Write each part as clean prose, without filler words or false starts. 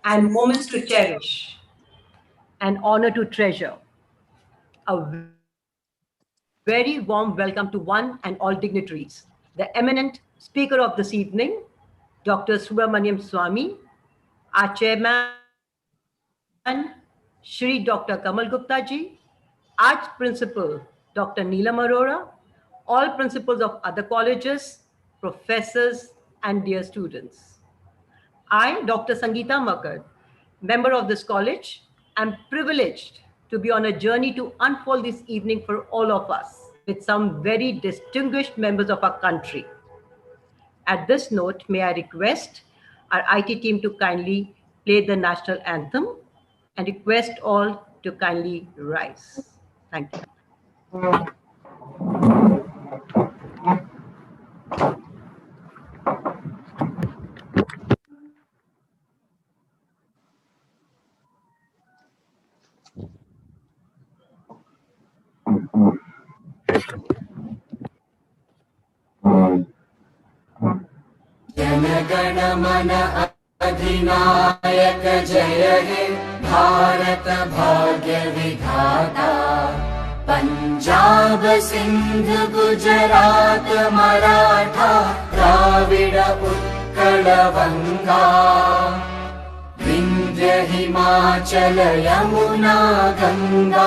and moments to cherish, an honor to treasure. A very warm welcome to one and all dignitaries. The eminent speaker of this evening, Dr. Subramanian Swamy, our chairman, Shri Dr. Kamal Gupta ji, Arch Principal Dr. Neelam Arora, all principals of other colleges, professors, and dear students. I, Dr. Sangeeta Makar, member of this college, am privileged to be on a journey to unfold this evening for all of us with some very distinguished members of our country. At this note, may I request our IT team to kindly play the national anthem and request all to kindly rise. Thank you. जनगण मन अधिनायक जय हे भारत भाग्य विधाता पंजाब सिंध गुजरात मराठा द्राविड उत्कल गंगा विंध्य हिमाचल यमुना गंगा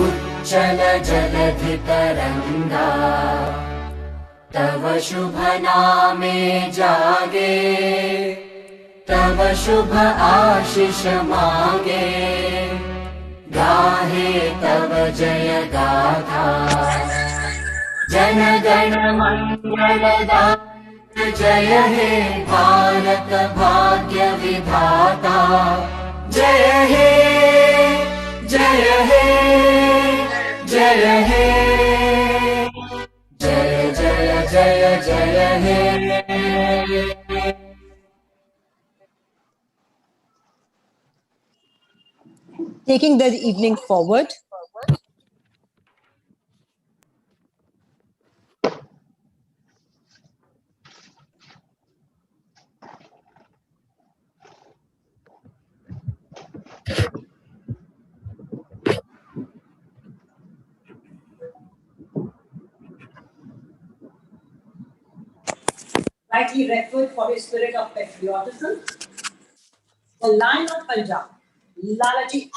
उच्चल जलधि तरंगा तव शुभ नामे जागे तव शुभ आशीष मांगे गाहे तव जय गाथा जन गण मंगलदायक जय हे भारत भाग्य विधाता जय हे जय हे जय हे जय जय जय जय हे Taking the evening forward, Rightly referred for his spirit of patriotism, the Lion of Punjab, Lala ji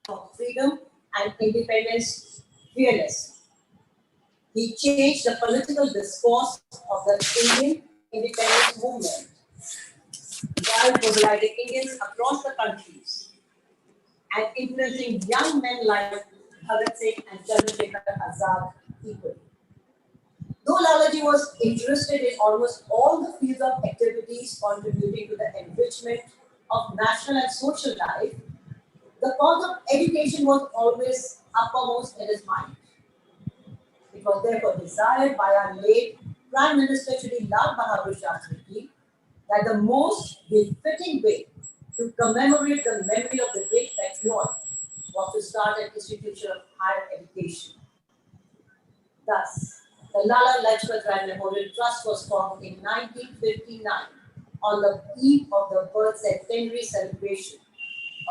of freedom and independence fearless. He changed the political discourse of the Indian independence movement while mobilizing Indians across the countries and influencing young men like Bhagat Singh and Chandrasekhar Azad equally. Though Lalaji was interested in almost all the fields of activities contributing to the enrichment of national and social life, the cause of education was always uppermost in his mind. It was therefore desired by our late Prime Minister Shri Lal Bahadur Shastri that the most befitting way to commemorate the memory of the great patriot was to start an institution of higher education. Thus, the Lala Lajpatrai Memorial Trust was formed in 1959 on the eve of the birth centenary celebration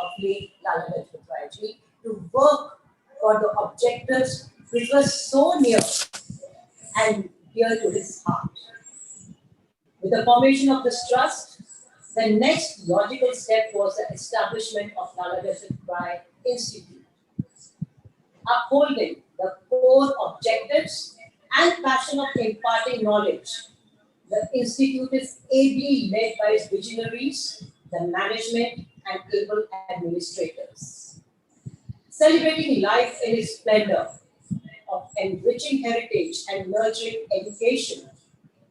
of late Lala Lajpatrai ji to work for the objectives which were so near and dear to his heart. With the formation of this trust, the next logical step was the establishment of Lala Lajpatrai Institute, upholding the core objectives and passion of imparting knowledge. The institute is ably led by its visionaries, the management, and able administrators. Celebrating life in its splendor of enriching heritage and nurturing education,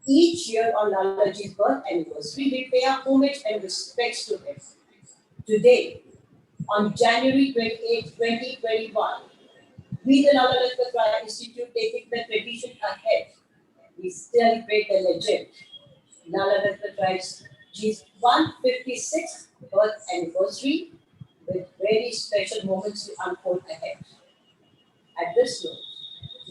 each year on Lalaji's birth anniversary, we pay our homage and respects to him. Today, on January 28, 2021, we, the Lala Lajpatrai Institute, taking the tradition ahead, we celebrate the legend, Lala Lajpatrai's 156th birth anniversary, with very special moments to unfold ahead. At this note,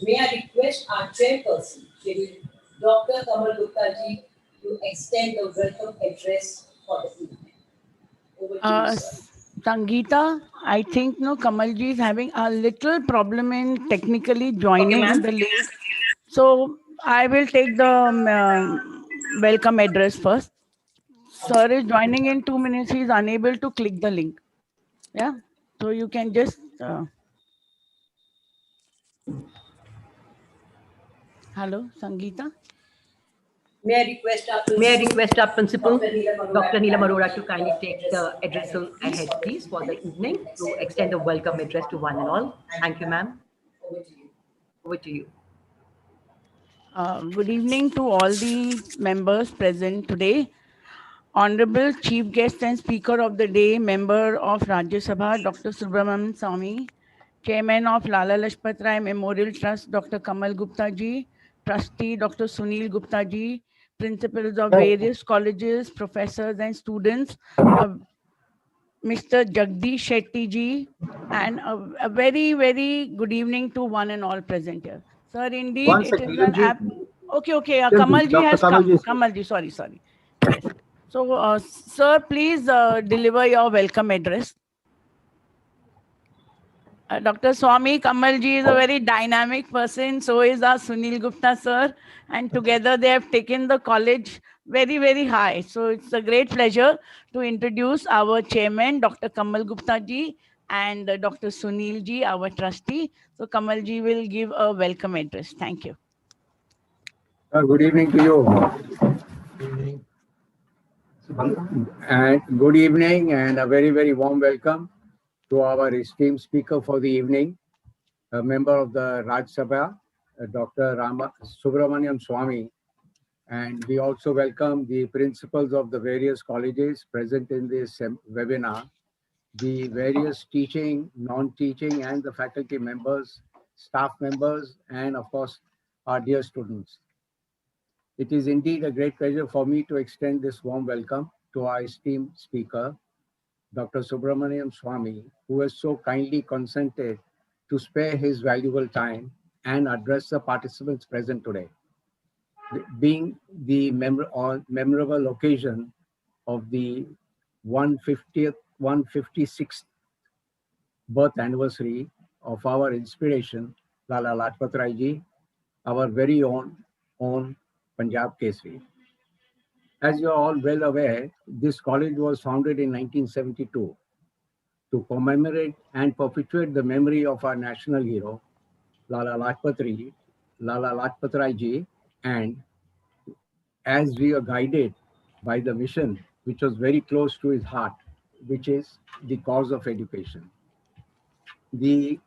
may I request our chairperson, Shri Dr. Kamal Gupta ji, to extend the welcome address for the evening. Sangeeta, I think no Kamalji is having a little problem in technically joining the link. So I will take the welcome address first. Sir is joining in 2 minutes. He is unable to click the link. Yeah. So you can just hello, Sangeeta. May I request our principal, Dr. Neelam Arora, to kindly take the addressal ahead, please, for the evening to extend a welcome address to one and all. Thank you, ma'am. Over to you. Good evening to all the members present today. Honorable Chief Guest and Speaker of the Day, Member of Rajya Sabha, Dr. Subramanian Swamy, Chairman of Lala Lajpatrai Memorial Trust, Dr. Kamal Gupta ji, Trustee Dr. Sunil Gupta ji, Principals of various colleges, professors and students, Mr. Jagdish Shetty ji, and a very, very good evening to one and all present here. Sir, indeed, One it is second, an Limji. app. Okay, Limji, Kamal ji Dr. has Kamal come. ji is here. Kamal ji, sorry. Yes. So, sir, please deliver your welcome address. Dr. Swamy Kamalji is a very dynamic person. So is our Sunil Gupta sir. And together they have taken the college very, very high. So it's a great pleasure to introduce our chairman, Dr. Kamal Gupta ji, and Dr. Sunil ji, our trustee. So Kamal ji will give a welcome address. Thank you. Good evening to you. And good evening and a very, very warm welcome to our esteemed speaker for the evening, a member of the Rajya Sabha, Dr. Subramanian Swamy. And we also welcome the principals of the various colleges present in this webinar, the various teaching, non-teaching, and the faculty members, staff members, and of course, our dear students. It is indeed a great pleasure for me to extend this warm welcome to our esteemed speaker, Dr. Subramanian Swamy, who has so kindly consented to spare his valuable time and address the participants present today. Being the memorable occasion of the 156th birth anniversary of our inspiration, Lala Lajpatrai ji, our very own Punjab Kesari. As you are all well aware, this college was founded in 1972 to commemorate and perpetuate the memory of our national hero, Lala Lajpatrai ji, and as we are guided by the mission, which was very close to his heart, which is the cause of education. The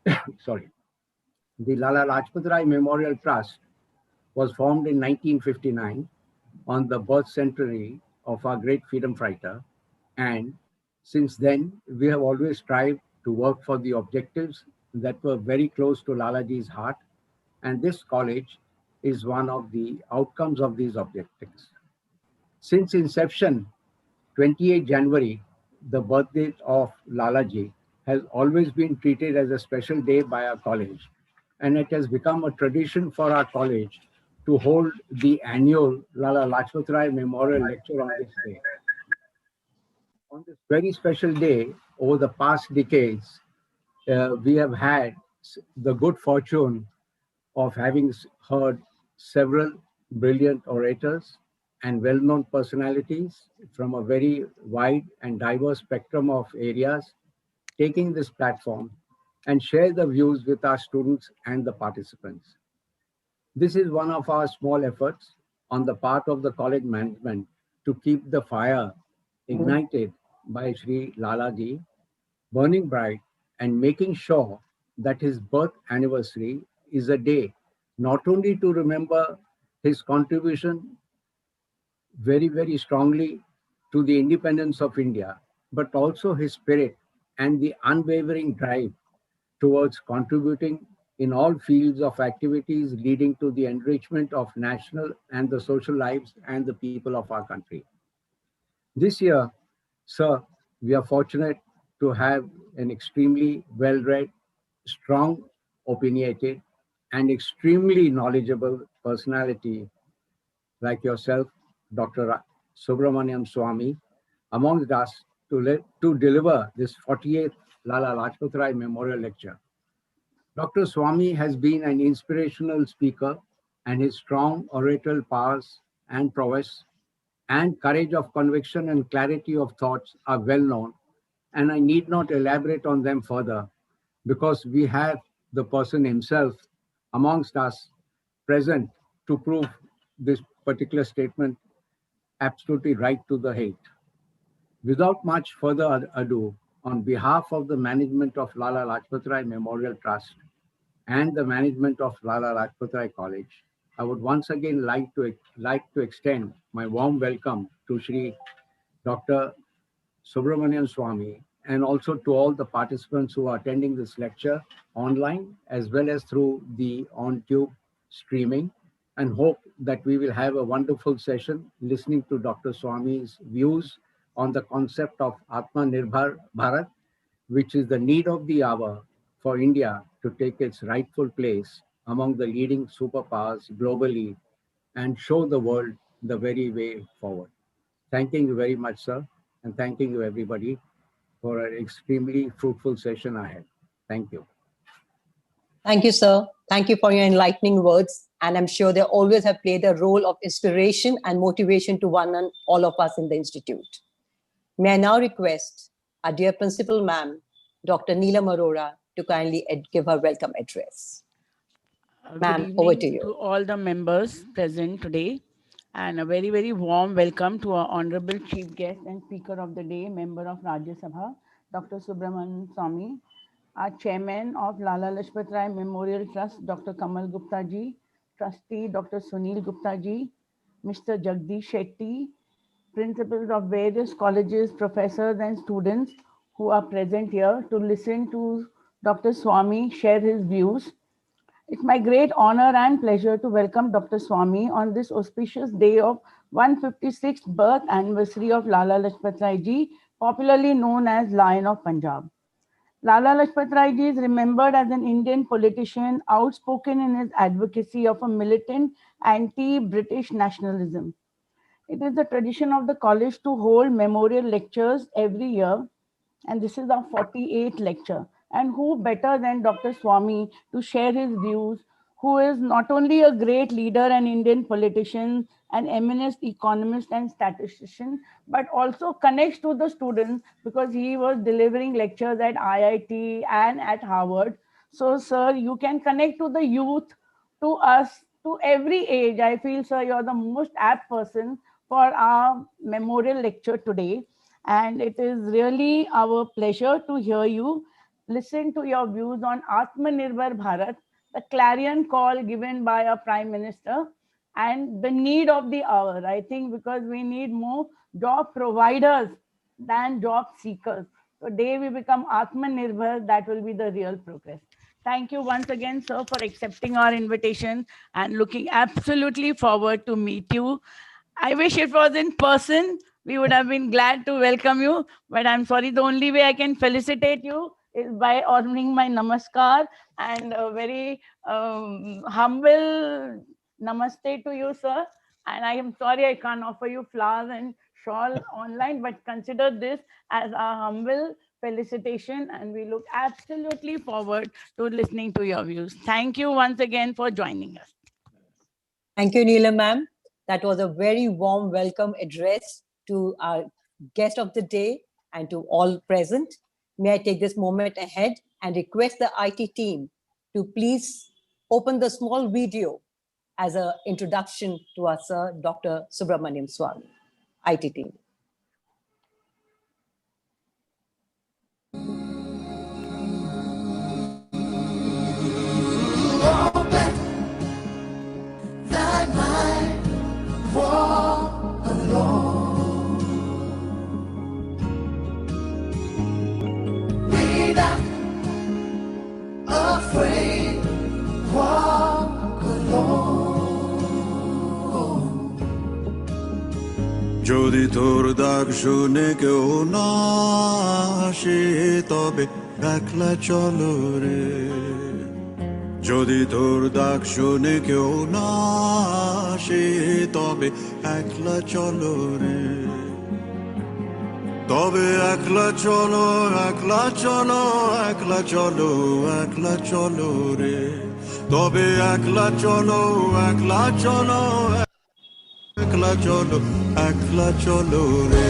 the Lala Lajpatrai Memorial Trust was formed in 1959 on the birth centenary of our great freedom fighter. And since then, we have always strived to work for the objectives that were very close to Lalaji's heart. And this college is one of the outcomes of these objectives. Since inception, 28 January, the birthday of Lalaji, has always been treated as a special day by our college. And it has become a tradition for our college to hold the annual Lala Lajpatrai Memorial Lecture on this day. On this very special day, over the past decades, we have had the good fortune of having heard several brilliant orators and well-known personalities from a very wide and diverse spectrum of areas taking this platform and share the views with our students and the participants. This is one of our small efforts on the part of the college management to keep the fire ignited by Shri Lalaji burning bright and making sure that his birth anniversary is a day not only to remember his contribution very, very strongly to the independence of India, but also his spirit and the unwavering drive towards contributing in all fields of activities leading to the enrichment of national and the social lives and the people of our country. This year, sir, we are fortunate to have an extremely well-read, strong, opinionated, and extremely knowledgeable personality like yourself, Dr. Subramanian Swamy, amongst us to deliver this 48th Lala Lajpatrai Memorial Lecture. Dr. Swamy has been an inspirational speaker, and his strong oratorial powers and prowess and courage of conviction and clarity of thoughts are well known, and I need not elaborate on them further because we have the person himself amongst us present to prove this particular statement absolutely right to the hilt. Without much further ado, on behalf of the management of Lala Lajpatrai Memorial Trust and the management of Lala Lajpatrai College, I would once again like to extend my warm welcome to Shri Dr. Subramanian Swamy, and also to all the participants who are attending this lecture online as well as through the on-tube streaming, and hope that we will have a wonderful session listening to Dr. Swamy's views on the concept of Atmanirbhar Bharat, which is the need of the hour for India to take its rightful place among the leading superpowers globally and show the world the very way forward. Thanking you very much, sir, and thanking you everybody for an extremely fruitful session ahead. Thank you. Thank you, sir. Thank you for your enlightening words. And I'm sure they always have played a role of inspiration and motivation to one and all of us in the Institute. May I now request our dear Principal Ma'am, Dr. Neelam Arora, to kindly give her welcome address. Ma'am, over to you. To all the members present today, and a very, very warm welcome to our Honorable Chief Guest and Speaker of the Day, Member of Rajya Sabha, Dr. Subramanian Swamy, our Chairman of Lala Lajpatrai Memorial Trust, Dr. Kamal Gupta ji, Trustee Dr. Sunil Gupta ji, Mr. Jagdish Shetty, principals of various colleges, professors and students who are present here to listen to Dr. Swamy share his views. It's my great honor and pleasure to welcome Dr. Swamy on this auspicious day of 156th birth anniversary of Lala Lajpatrai ji, popularly known as Lion of Punjab. Lala Lajpatrai ji is remembered as an Indian politician outspoken in his advocacy of a militant anti-British nationalism. It is the tradition of the college to hold memorial lectures every year, and this is our 48th lecture. And who better than Dr. Swamy to share his views, who is not only a great leader and Indian politician, an eminent economist and statistician, but also connects to the students because he was delivering lectures at IIT and at Harvard. So, sir, you can connect to the youth, to us, to every age. I feel, sir, you're the most apt person for our memorial lecture today. And it is really our pleasure to hear you listen to your views on Atmanirbhar Bharat, the clarion call given by our Prime Minister, and the need of the hour. I think because we need more job providers than job seekers. So day we become Atmanirbhar, that will be the real progress. Thank you once again, sir, for accepting our invitation and looking absolutely forward to meet you. I wish it was in person. We would have been glad to welcome you, but I'm sorry, the only way I can felicitate you is by offering my namaskar and a very humble namaste to you, sir. And I am sorry I can't offer you flowers and shawl online, but consider this as a humble felicitation, and we look absolutely forward to listening to your views. Thank you once again for joining us. Thank you, Neelam ma'am. That was a very warm welcome address to our guest of the day and to all present. May I take this moment ahead and request the IT team to please open the small video as an introduction to our sir, Dr. Subramanian Swamy. IT team. যদি তোর ডাক শুনে কেউ না আসে তবে একলা চলো রে যদি তোর ডাক শুনে কেউ না আসে তবে একলা চলো রে তবে একলা চলো একলা চলো একলা চলো একলা চলো রে তবে একলা চলো একলা চলো একলা চলো একলা চলো রে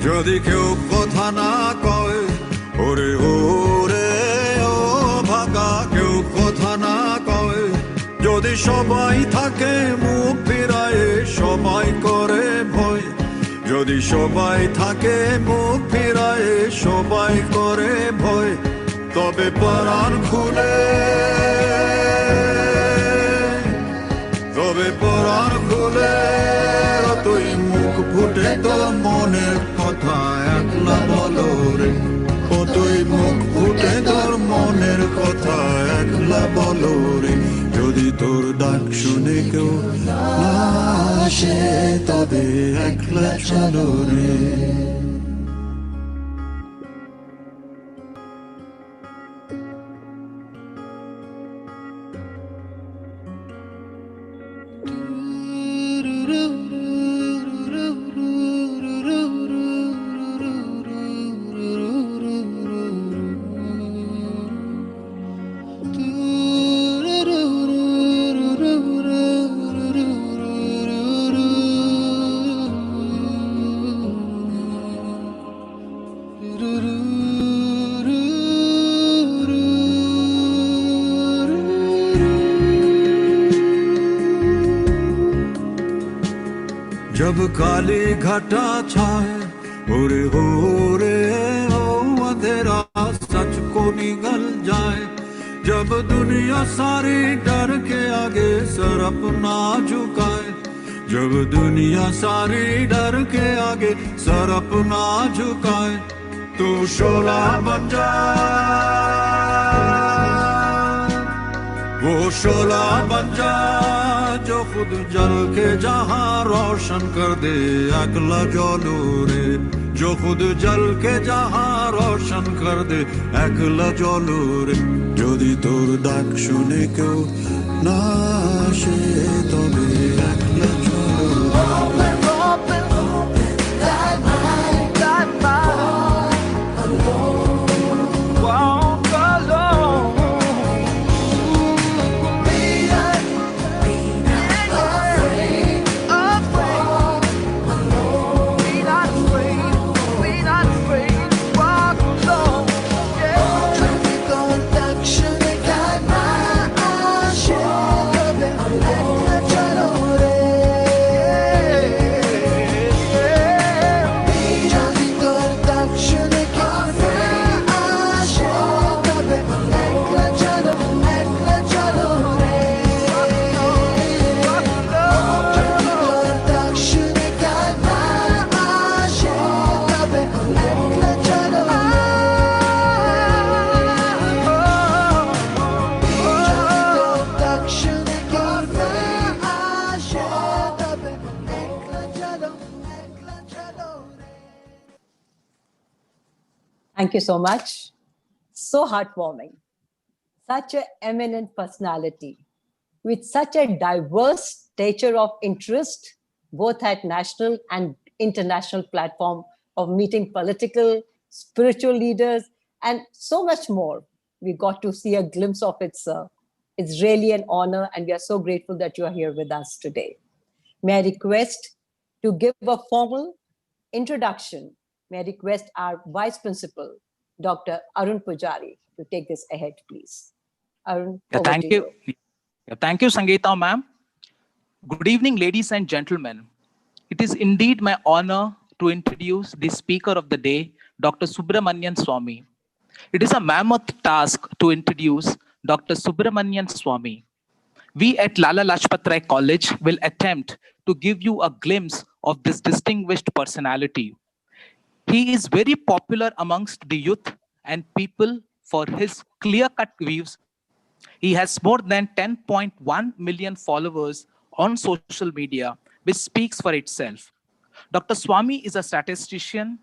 যদি কেউ কথা না কয় ওরে ওরে ও ভাগা কেউ কথা না কয় যদি সবাই থাকে মুখ ফিরায় সবাই করে ভয় যদি সবাই থাকে মুখ ফিরায় সবাই করে ভয় তবে পরাণ খুলে তবে পরাণ খুলে তুই মুখ ফুটে তোর মনের কথা একলা বলো রে ও তুই মুখ ফুটে তোর মনের কথা একলা বলো রে যদি তোর ডাক শুনে কেউ না আসে তবে একলা চলো রে जब काली घटा छाए ओरे हो रे हो अंधेरा सच को निगल जाए जब दुनिया सारी डर के आगे सर अपना झुकाए जब दुनिया सारी डर के आगे सर अपना झुकाए तू शोला बन जा वो शोला बन जा जो खुद जल के जहां रोशन कर दे अकला जलो रे जो खुद जल के जहां रोशन कर दे अकला जलो रे যদি তোর ডাক শুনে কেউ না আসে তবে একলা চলো Thank you so much. So heartwarming. Such an eminent personality with such a diverse stature of interest, both at national and international platform of meeting political, spiritual leaders, and so much more. We got to see a glimpse of it, sir. It's really an honor, and we are so grateful that you are here with us today. May I request to give a formal introduction. May I request our Vice Principal, Dr. Arun Pujari, to take this ahead, please. Arun, Thank you. Thank you, Sangeeta ma'am. Good evening, ladies and gentlemen. It is indeed my honor to introduce the speaker of the day, Dr. Subramanian Swamy. It is a mammoth task to introduce Dr. Subramanian Swamy. We at Lala Lajpatrai College will attempt to give you a glimpse of this distinguished personality. He is very popular amongst the youth and people for his clear-cut views. He has more than 10.1 million followers on social media, which speaks for itself. Dr. Swamy is a statistician,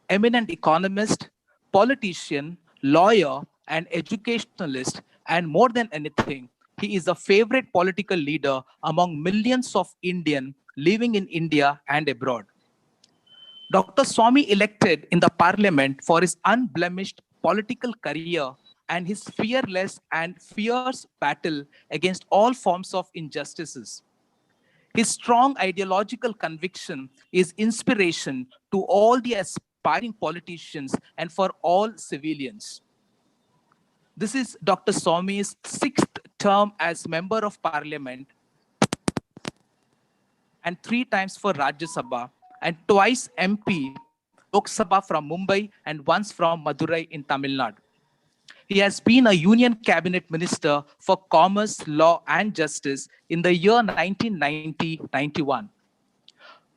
eminent economist, politician, lawyer, and educationalist, and more than anything, he is a favorite political leader among millions of Indians living in India and abroad. Dr. Swamy elected in the parliament for his unblemished political career and his fearless and fierce battle against all forms of injustices. His strong ideological conviction is inspiration to all the aspiring politicians and for all civilians. This is Dr. Swamy's sixth term as Member of Parliament and 3 times for Rajya Sabha and twice MP Lok Sabha from Mumbai and once from Madurai in Tamil Nadu. He has been a Union Cabinet Minister for Commerce, Law and Justice in the year 1990-91.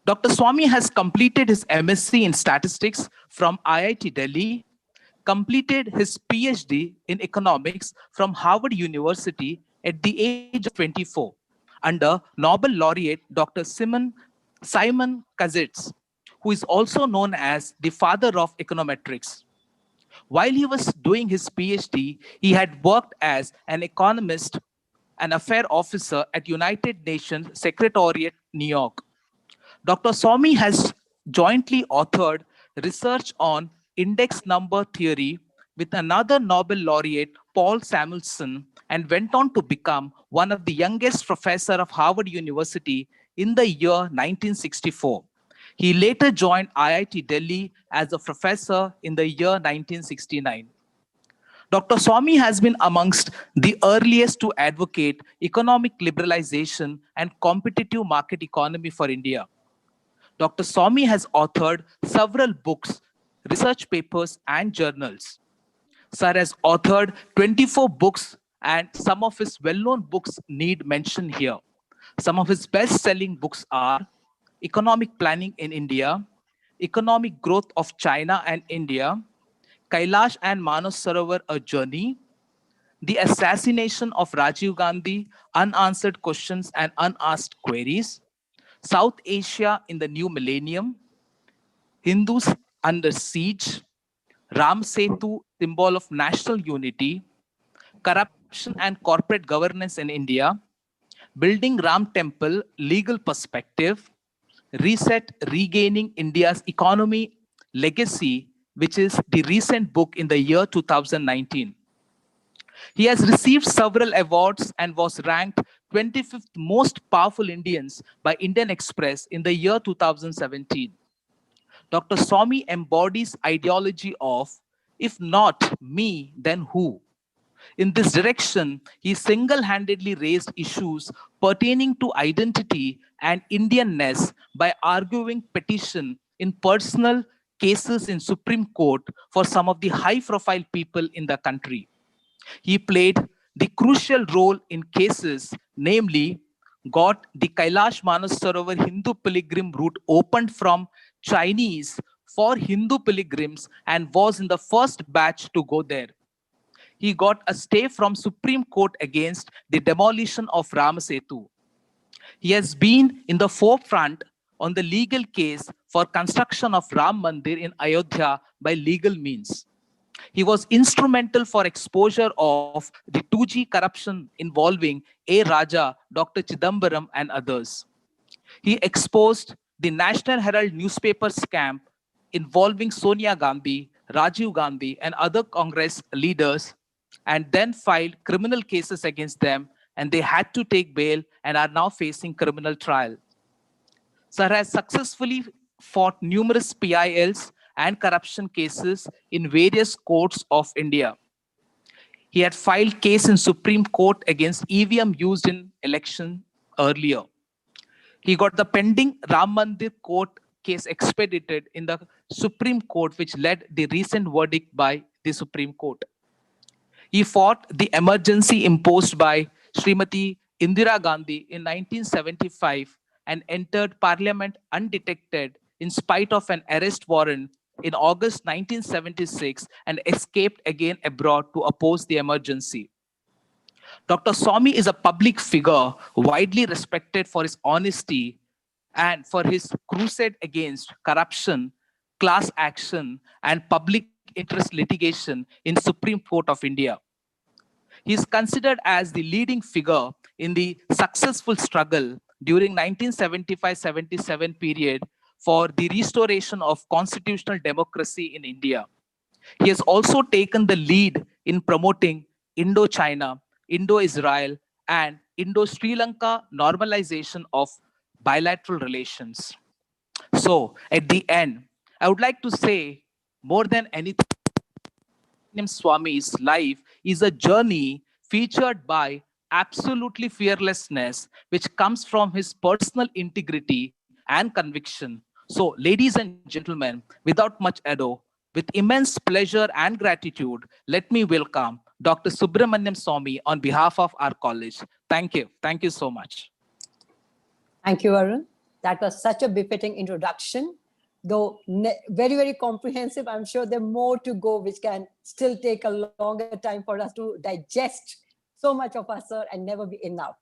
Dr. Swamy has completed his MSc in Statistics from IIT Delhi, completed his PhD in Economics from Harvard University at the age of 24 under Nobel laureate Dr. Simon Kazitz, who is also known as the father of econometrics. While he was doing his PhD, he had worked as an economist and affair officer at United Nations Secretariat, New York. Dr. Swamy has jointly authored research on index number theory with another Nobel laureate, Paul Samuelson, and went on to become one of the youngest professor of Harvard University in the year 1964. He later joined IIT Delhi as a professor in the year 1969. Dr. Swamy has been amongst the earliest to advocate economic liberalization and competitive market economy for India. Dr. Swamy has authored several books, research papers, and journals. Sir has authored 24 books, and some of his well-known books need mention here. Some of his best-selling books are Economic Planning in India, Economic Growth of China and India, Kailash and Manas Sarovar, A Journey, The Assassination of Rajiv Gandhi, Unanswered Questions and Unasked Queries, South Asia in the New Millennium, Hindus Under Siege, Ram Setu, Symbol of National Unity, Corruption and Corporate Governance in India, Building Ram Temple, Legal Perspective, Reset, Regaining India's Economy Legacy, which is the recent book in the year 2019. He has received several awards and was ranked 25th most powerful Indians by Indian Express in the year 2017. Dr. Swamy embodies ideology of, if not me, then who? In this direction, he single-handedly raised issues pertaining to identity and Indianness by arguing petition in personal cases in Supreme Court for some of the high-profile people in the country. He played the crucial role in cases, namely, got the Kailash Manasarovar Hindu pilgrim route opened from Chinese for Hindu pilgrims and was in the first batch to go there. He got a stay from Supreme Court against the demolition of Ram Setu. He has been in the forefront on the legal case for construction of Ram Mandir in Ayodhya by legal means. He was instrumental for exposure of the 2G corruption involving A. Raja, Dr. Chidambaram, and others. He exposed the National Herald newspaper scam involving Sonia Gandhi, Rajiv Gandhi, and other Congress leaders, and then filed criminal cases against them, and they had to take bail and are now facing criminal trial. Sir has successfully fought numerous PILs and corruption cases in various courts of India. He had filed case in Supreme Court against EVM used in election earlier. He got the pending Ram Mandir court case expedited in the Supreme Court, which led the recent verdict by the Supreme Court. He fought the emergency imposed by Srimati Indira Gandhi in 1975 and entered parliament undetected in spite of an arrest warrant in August 1976 and escaped again abroad to oppose the emergency. Dr. Swamy is a public figure widely respected for his honesty and for his crusade against corruption, class action, and public interest litigation in Supreme Court of India. He is considered as the leading figure in the successful struggle during 1975-77 period for the restoration of constitutional democracy in India. He has also taken the lead in promoting Indo-China, Indo-Israel, and Indo-Sri Lanka normalization of bilateral relations. So, at the end, I would like to say more than anything, Swami's life is a journey featured by absolutely fearlessness, which comes from his personal integrity and conviction. So, ladies and gentlemen, without much ado, with immense pleasure and gratitude, let me welcome Dr. Subramanian Swamy on behalf of our college. Thank you. Thank you so much. Thank you, Arun. That was such a befitting introduction, though very, very comprehensive. I'm sure there are more to go, which can still take a longer time for us to digest so much of us, sir, and never be enough.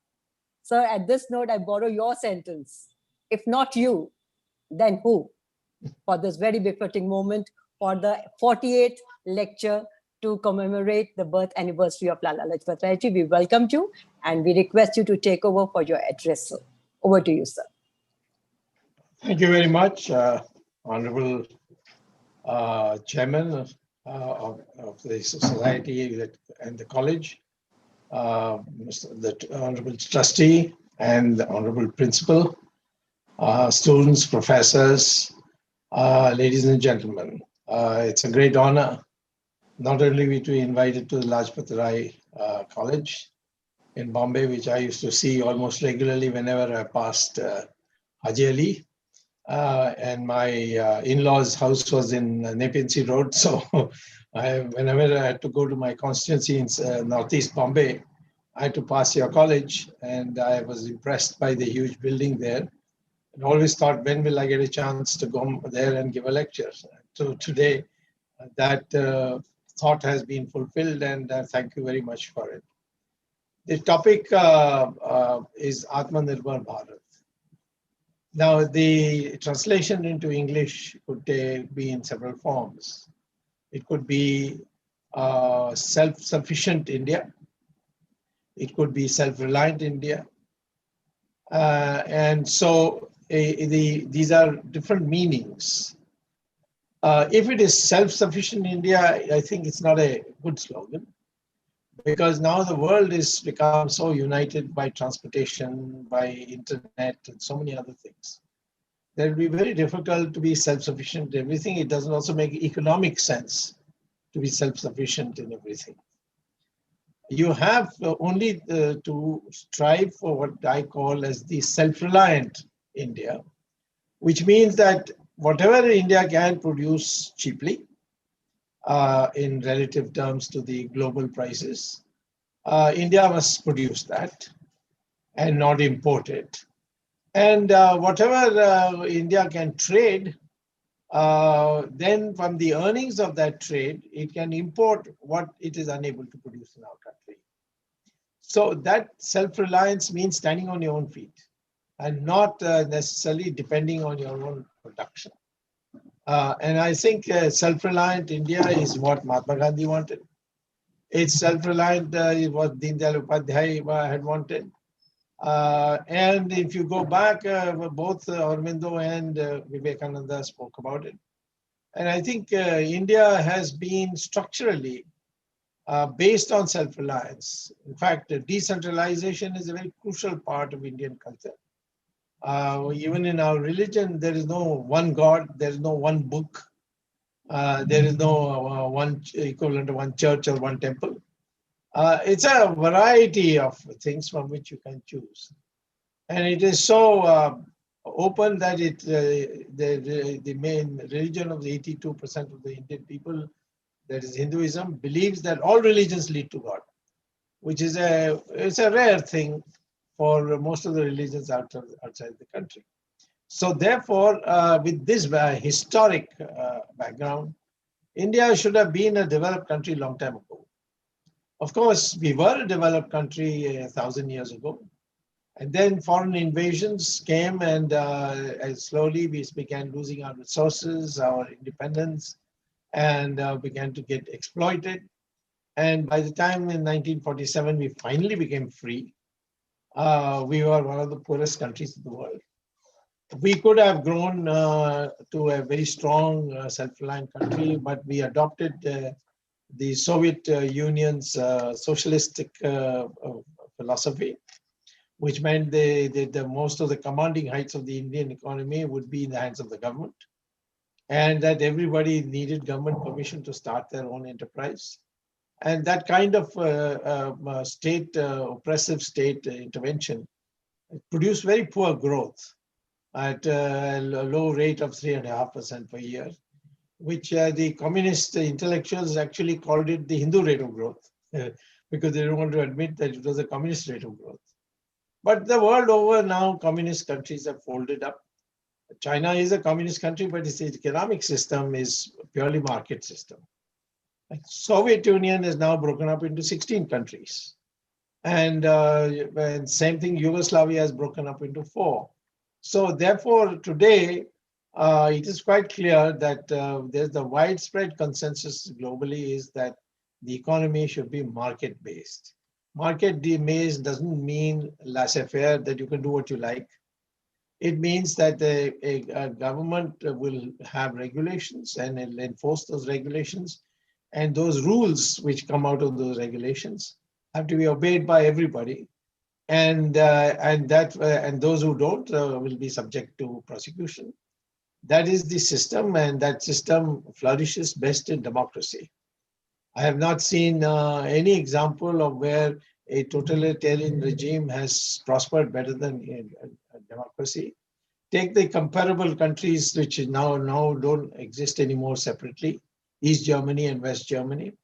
Sir, at this note, I borrow your sentence. If not you, then who? For this very befitting moment, for the 48th lecture to commemorate the birth anniversary of Lala Lajpatrai ji, we welcome you and we request you to take over for your address, sir. Over to you, sir. Thank you very much, Honorable Chairman of the Society and the College, the Honorable Trustee and the Honorable Principal, students, professors, ladies and gentlemen. It's a great honor not only to be invited to the Lajpatrai College in Bombay, which I used to see almost regularly whenever I passed Haji Ali. And my in-laws' house was in Nepean Road. So whenever I had to go to my constituency in Northeast Bombay, I had to pass your college. And I was impressed by the huge building there. And always thought, when will I get a chance to go there and give a lecture? So today, that thought has been fulfilled, and thank you very much for it. The topic is Atmanirbhar Bharat. Now, the translation into English could be in several forms. It could be self-sufficient India. It could be self-reliant India. And so these are different meanings. If it is self-sufficient India, I think it's not a good slogan, because now the world is become so united by transportation, by internet, and so many other things. That will be very difficult to be self-sufficient in everything. It doesn't also make economic sense to be self-sufficient in everything. You have only to strive for what I call as the self-reliant India, which means that whatever India can produce cheaply in relative terms to the global prices, India must produce that and not import it. And whatever India can trade, then from the earnings of that trade, it can import what it is unable to produce in our country. So that self-reliance means standing on your own feet and not necessarily depending on your own production. And I think self-reliant India is what Mahatma Gandhi wanted. It's self-reliant is what Deen Dayal Upadhyay had wanted. And if you go back, both Aurobindo and Vivekananda spoke about it. And I think India has been structurally based on self-reliance. In fact, decentralization is a very crucial part of Indian culture. Even in our religion, there is no one God, there is no one book, there is no one equivalent of one church or one temple. It's a variety of things from which you can choose. And it is so open that the main religion of the 82% of the Indian people, that is Hinduism, believes that all religions lead to God, which is it's a rare thing for most of the religions outside the country. So therefore, with this historic background, India should have been a developed country long time ago. Of course, we were a developed country 1,000 years ago. And then foreign invasions came, and slowly we began losing our resources, our independence, and began to get exploited. And by the time in 1947 we finally became free, we were one of the poorest countries in the world. We could have grown to a very strong, self-reliant country, but we adopted the Soviet Union's socialistic philosophy, which meant the most of the commanding heights of the Indian economy would be in the hands of the government, and that everybody needed government permission to start their own enterprise. And that kind of oppressive state intervention produced very poor growth at a low rate of 3.5% per year, which the communist intellectuals actually called it the Hindu rate of growth, because they don't want to admit that it was a communist rate of growth. But the world over now, communist countries have folded up. China is a communist country, but its economic system is purely market system. Like Soviet Union is now broken up into 16 countries. And same thing, Yugoslavia is broken up into 4. So therefore, today, it is quite clear that there's the widespread consensus globally is that the economy should be market-based. Market-based doesn't mean laissez-faire, that you can do what you like. It means that a government will have regulations and it'll enforce those regulations. And those rules which come out of those regulations have to be obeyed by everybody. And those who don't will be subject to prosecution. That is the system, and that system flourishes best in democracy. I have not seen any example of where a totalitarian regime has prospered better than a democracy. Take the comparable countries which now don't exist anymore separately, East Germany and West Germany.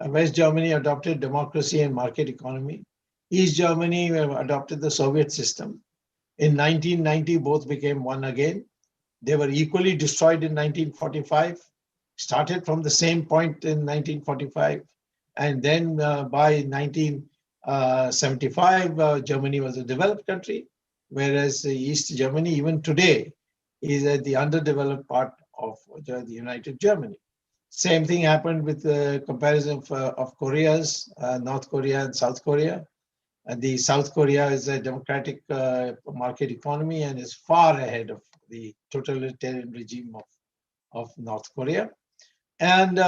West Germany adopted democracy and market economy. East Germany adopted the Soviet system. In 1990, both became one again. They were equally destroyed in 1945, started from the same point in 1945. And then by 1975, Germany was a developed country, whereas East Germany, even today, is at the underdeveloped part of the United Germany. Same thing happened with the comparison of Koreas, North Korea and South Korea. The South Korea is a democratic market economy and is far ahead of the totalitarian regime of North Korea. And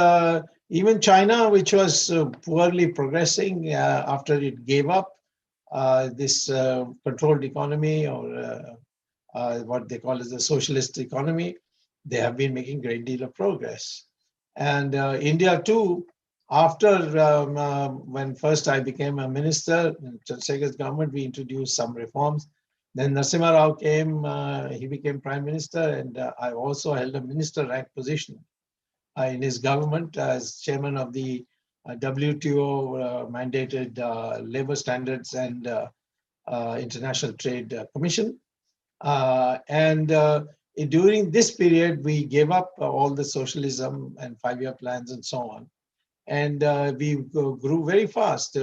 even China, which was poorly progressing after it gave up this controlled economy, or what they call as the socialist economy, they have been making a great deal of progress. And India too, after when first I became a minister in Chandrasekhar's government, we introduced some reforms. Then Narasimha Rao came, he became prime minister, and I also held a minister rank position in his government as chairman of the WTO mandated labor standards and international trade commission. During this period, we gave up all the socialism and 5-year plans and so on. And we grew very fast.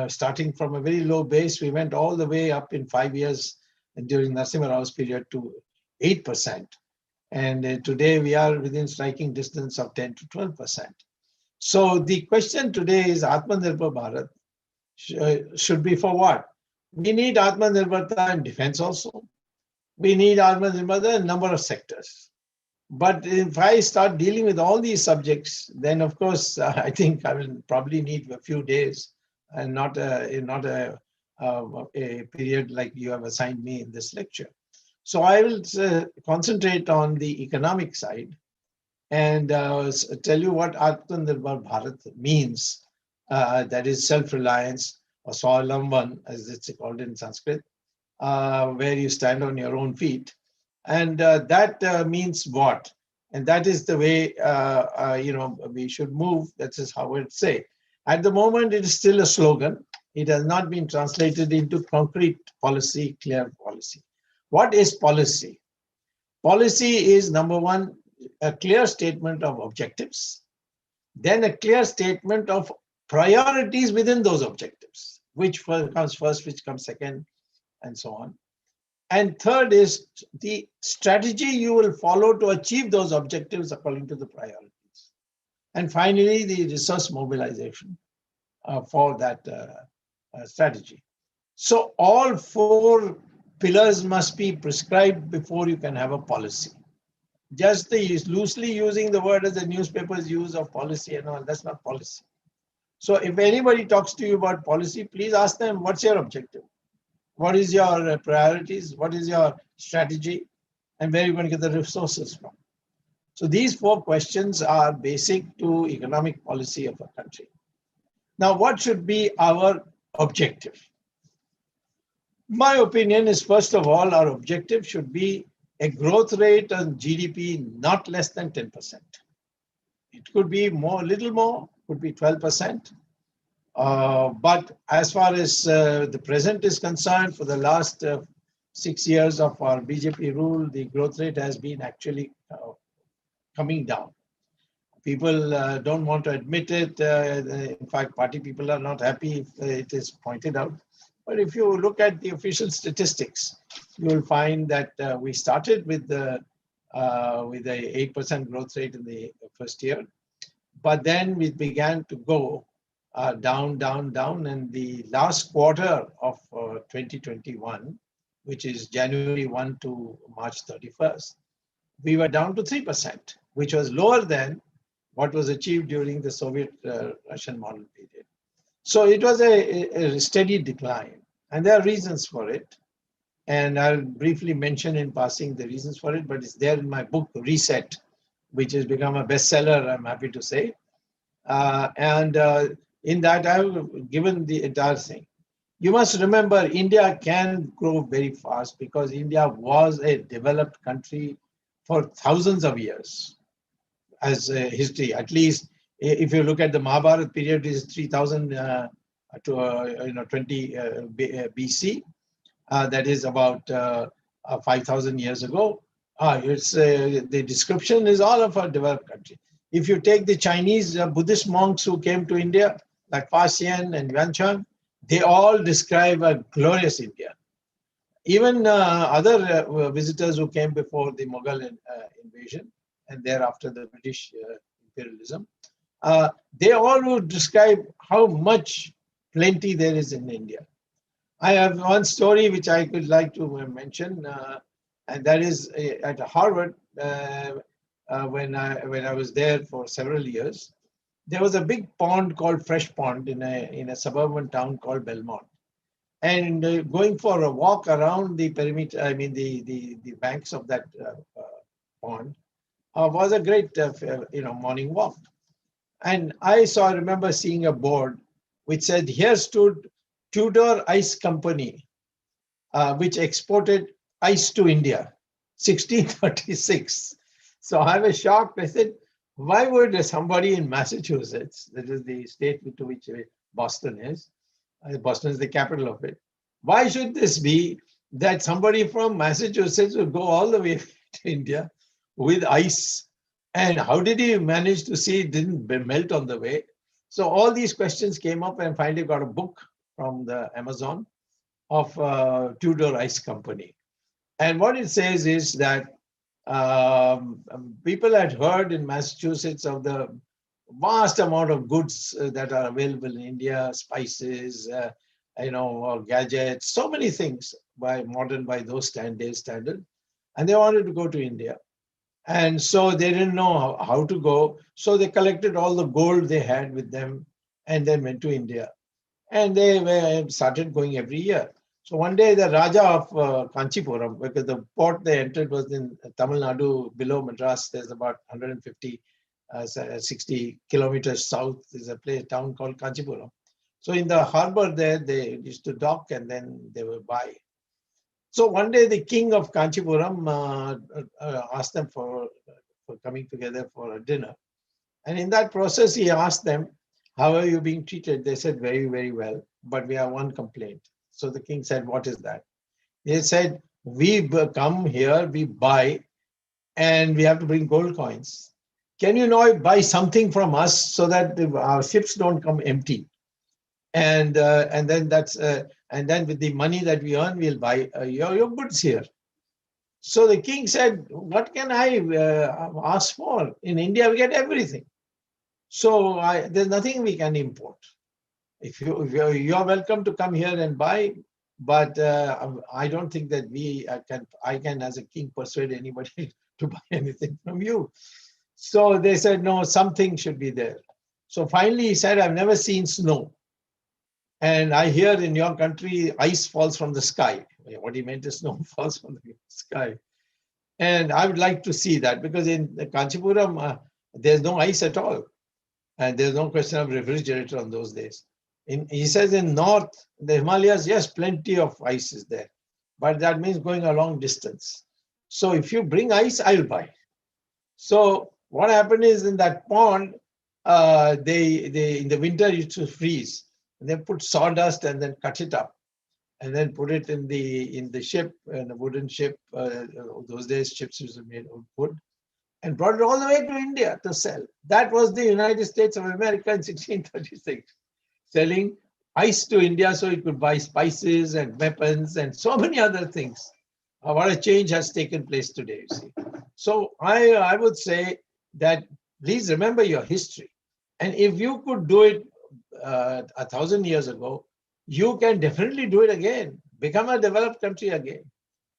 Starting from a very low base, we went all the way up in 5 years during Narasimha Rao's period to 8%. And today we are within striking distance of 10 to 12%. So the question today is Atmanirbhar Bharat should be for what? We need Atmanirbharta in defense also. We need Atmanirbharta in a number of sectors. But if I start dealing with all these subjects, then of course, I think I will probably need a few days and not a period like you have assigned me in this lecture. So I will concentrate on the economic side and tell you what Atmanirbhar Bharat means. That is self-reliance, or Swalamban, as it's called in Sanskrit, where you stand on your own feet. And that means what? And that is the way we should move. That is how I would say. At the moment, it is still a slogan. It has not been translated into concrete policy, clear policy. What is policy? Policy is, number one, a clear statement of objectives, then a clear statement of priorities within those objectives, which comes first, which comes second, and so on. And third is the strategy you will follow to achieve those objectives according to the priorities. And finally, the resource mobilization for that strategy. So all four pillars must be prescribed before you can have a policy. Just loosely using the word as the newspapers use of policy and all, that's not policy. So if anybody talks to you about policy, please ask them, what's your objective? What is your priorities? What is your strategy? And where are you going to get the resources from? So these four questions are basic to economic policy of a country. Now, what should be our objective? My opinion is, first of all, our objective should be a growth rate on GDP not less than 10%. It could be more, little more, could be 12%. But as far as the present is concerned, for the last 6 years of our BJP rule, the growth rate has been actually coming down. People don't want to admit it. In fact, party people are not happy if it is pointed out. But if you look at the official statistics, you will find that we started with a 8% growth rate in the first year, but then we began to go down, and the last quarter of 2021, which is January 1 to March 31st, we were down to 3%, which was lower than what was achieved during the Soviet Russian model period. So it was a steady decline, and there are reasons for it. And I'll briefly mention in passing the reasons for it, but it's there in my book, Reset, which has become a bestseller, I'm happy to say. In that, I've given the entire thing. You must remember, India can grow very fast because India was a developed country for thousands of years as a history. At least if you look at the Mahabharata period, is 3000 to 20 BC. That is about 5,000 years ago. The description is all of a developed country. If you take the Chinese Buddhist monks who came to India, like Fa Xian and Yuan Chuan, they all describe a glorious India. Even other visitors who came before the Mughal invasion and thereafter the British imperialism, they all would describe how much plenty there is in India. I have one story which I could like to mention, and that is at Harvard, when I was there for several years. There was a big pond called Fresh Pond in a suburban town called Belmont. And going for a walk around the perimeter, I mean the banks of that pond, was a great morning walk. And I remember seeing a board which said, here stood Tudor Ice Company, which exported ice to India, 1636. So I was shocked. I said, why would somebody in Massachusetts, that is the state to which Boston is the capital of it, why should this be that somebody from Massachusetts would go all the way to India with ice? And how did he manage to see it didn't melt on the way? So all these questions came up, and finally got a book from the Amazon of Tudor Ice Company. And what it says is that people had heard in Massachusetts of the vast amount of goods that are available in India, spices, gadgets, so many things by those standard, and they wanted to go to India. And so they didn't know how to go. So they collected all the gold they had with them and then went to India. And they started going every year. So one day the Rajya of Kanchipuram, because the port they entered was in Tamil Nadu, below Madras, there's about 150, 60 kilometers south is a town called Kanchipuram. So in the harbor there, they used to dock and then they would buy. So one day the king of Kanchipuram asked them for coming together for a dinner. And in that process, he asked them, how are you being treated? They said, very, very well. but we have one complaint. So the king said, what is that? They said, we come here, we buy, and we have to bring gold coins. Can you now buy something from us so that our ships don't come empty? And then with the money that we earn, we'll buy your goods here. So the king said, what can I ask for? In India, we get everything. So there's nothing we can import. If you're welcome to come here and buy, but I don't think that I can as a king persuade anybody to buy anything from you. So they said, no, something should be there. So finally he said, I've never seen snow. And I hear in your country, ice falls from the sky. What he meant is snow falls from the sky. And I would like to see that, because in Kanchipuram, there's no ice at all. And there's no question of refrigerator on those days. He says in north, the Himalayas, yes, plenty of ice is there. But that means going a long distance. So if you bring ice, I'll buy. So what happened is, in that pond, they in the winter used to freeze. They put sawdust and then cut it up, and then put it in the ship, in a wooden ship. Those days ships used to be made of wood, and brought it all the way to India to sell. That was the United States of America in 1636, selling ice to India so it could buy spices and weapons and so many other things. What a change has taken place today, you see. So I would say that please remember your history. And if you could do it 1,000 years ago, you can definitely do it again. Become a developed country again,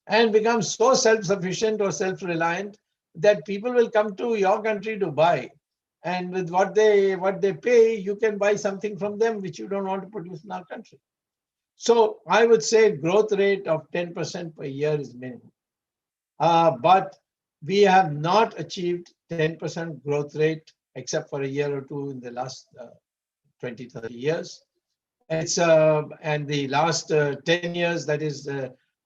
and become so self-sufficient or self-reliant that people will come to your country to buy. And with what they pay, you can buy something from them which you don't want to produce in our country. So I would say growth rate of 10% per year is minimum. But we have not achieved 10% growth rate except for a year or two in the last 20, 30 years. It's and the last 10 years, that is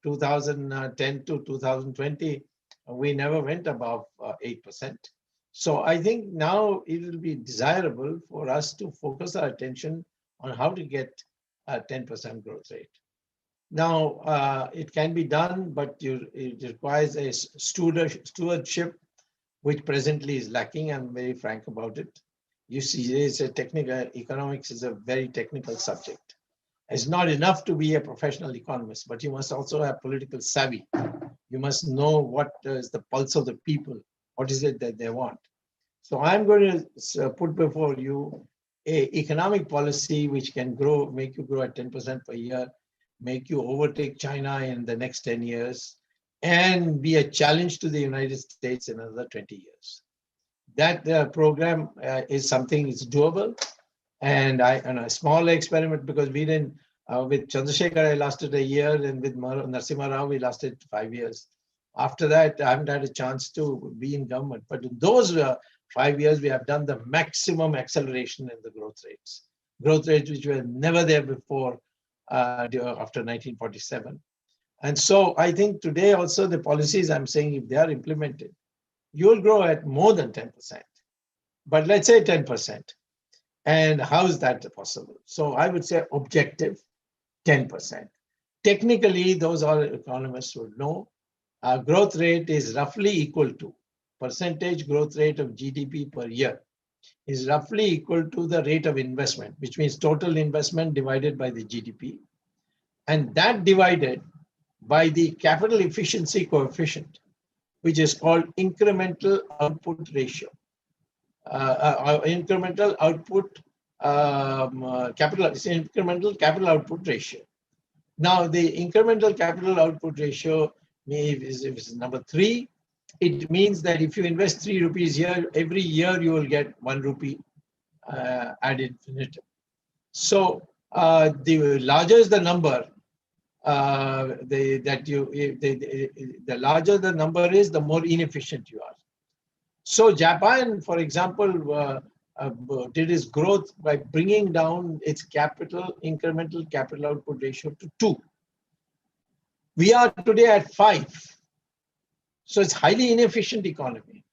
2010 to 2020, we never went above 8%. So I think now it will be desirable for us to focus our attention on how to get a 10% growth rate. Now, it can be done, but it requires a stewardship, which presently is lacking. I'm very frank about it. You see, it's a technical, economics is a very technical subject. It's not enough to be a professional economist, but you must also have political savvy. You must know what is the pulse of the people. What is it that they want? So I'm going to put before you an economic policy which can grow, make you grow at 10% per year, make you overtake China in the next 10 years, and be a challenge to the United States in another 20 years. That program is something that's doable. And a small experiment, because we didn't, with Chandrasekhar, I lasted a year, and with Narasimha Rao, we lasted 5 years. After that, I haven't had a chance to be in government. But in those 5 years, we have done the maximum acceleration in the growth rates which were never there before after 1947. And so I think today also the policies I'm saying, if they are implemented, you will grow at more than 10%. But let's say 10%. And how is that possible? So I would say objective, 10%. Technically, those all economists would know, our growth rate is roughly equal to percentage growth rate of GDP per year is roughly equal to the rate of investment, which means total investment divided by the GDP. And that divided by the capital efficiency coefficient, which is called incremental output ratio. Incremental capital output ratio. Now, the incremental capital output ratio, if it's number 3, it means that if you invest 3 rupees here, every year you will get 1 rupee ad infinitum. So the larger the number, the larger the number is, the more inefficient you are. So Japan, for example, did its growth by bringing down its incremental capital output ratio to 2. We are today at 5. So it's highly inefficient economy.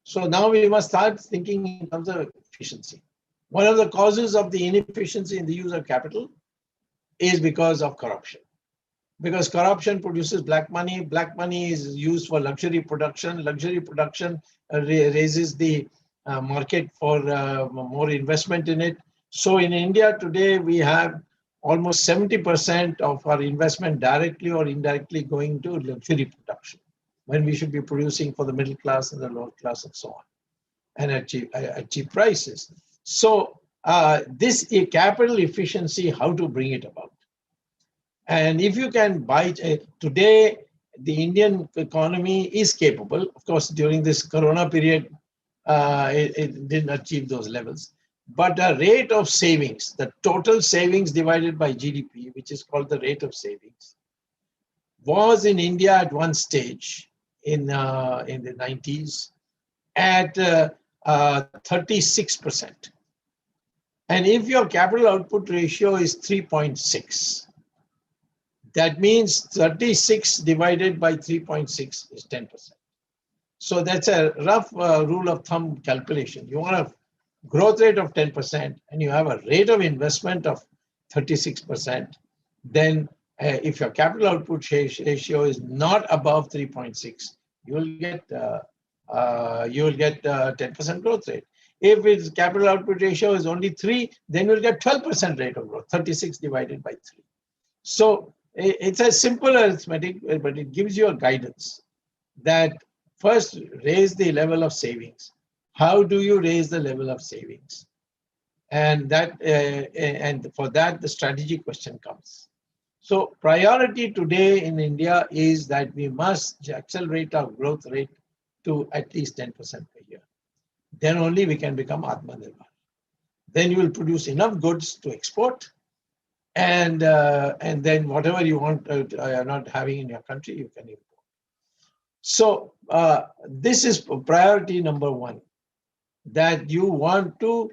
So now we must start thinking in terms of efficiency. One of the causes of the inefficiency in the use of capital is because of corruption. Because corruption produces black money. Black money is used for luxury production. Luxury production raises the market for more investment in it. So in India today, we have almost 70% of our investment directly or indirectly going to luxury production, when we should be producing for the middle class and the lower class and so on, and at cheap prices. So this capital efficiency, how to bring it about? And if you can buy today, the Indian economy is capable. Of course, during this Corona period, it didn't achieve those levels. But the rate of savings, the total savings divided by GDP, which is called the rate of savings, was in India at one stage in the 90s at 36%. And if your capital output ratio is 3.6, that means 36 divided by 3.6 is 10%. So that's a rough rule of thumb calculation. You want a growth rate of 10% and you have a rate of investment of 36%, then if your capital output ratio is not above 3.6, you will get 10% growth rate. If its capital output ratio is only 3, then you'll get 12% rate of growth, 36 divided by 3. So it's a simple arithmetic, but it gives you a guidance that first raise the level of savings. How do you raise the level of savings? And that and for that, the strategy question comes. So priority today in India is that we must accelerate our growth rate to at least 10% per year. Then only we can become Atmanirbhar. Then you will produce enough goods to export, and then whatever you want you're not having in your country, you can import. So this is priority number one, that you want to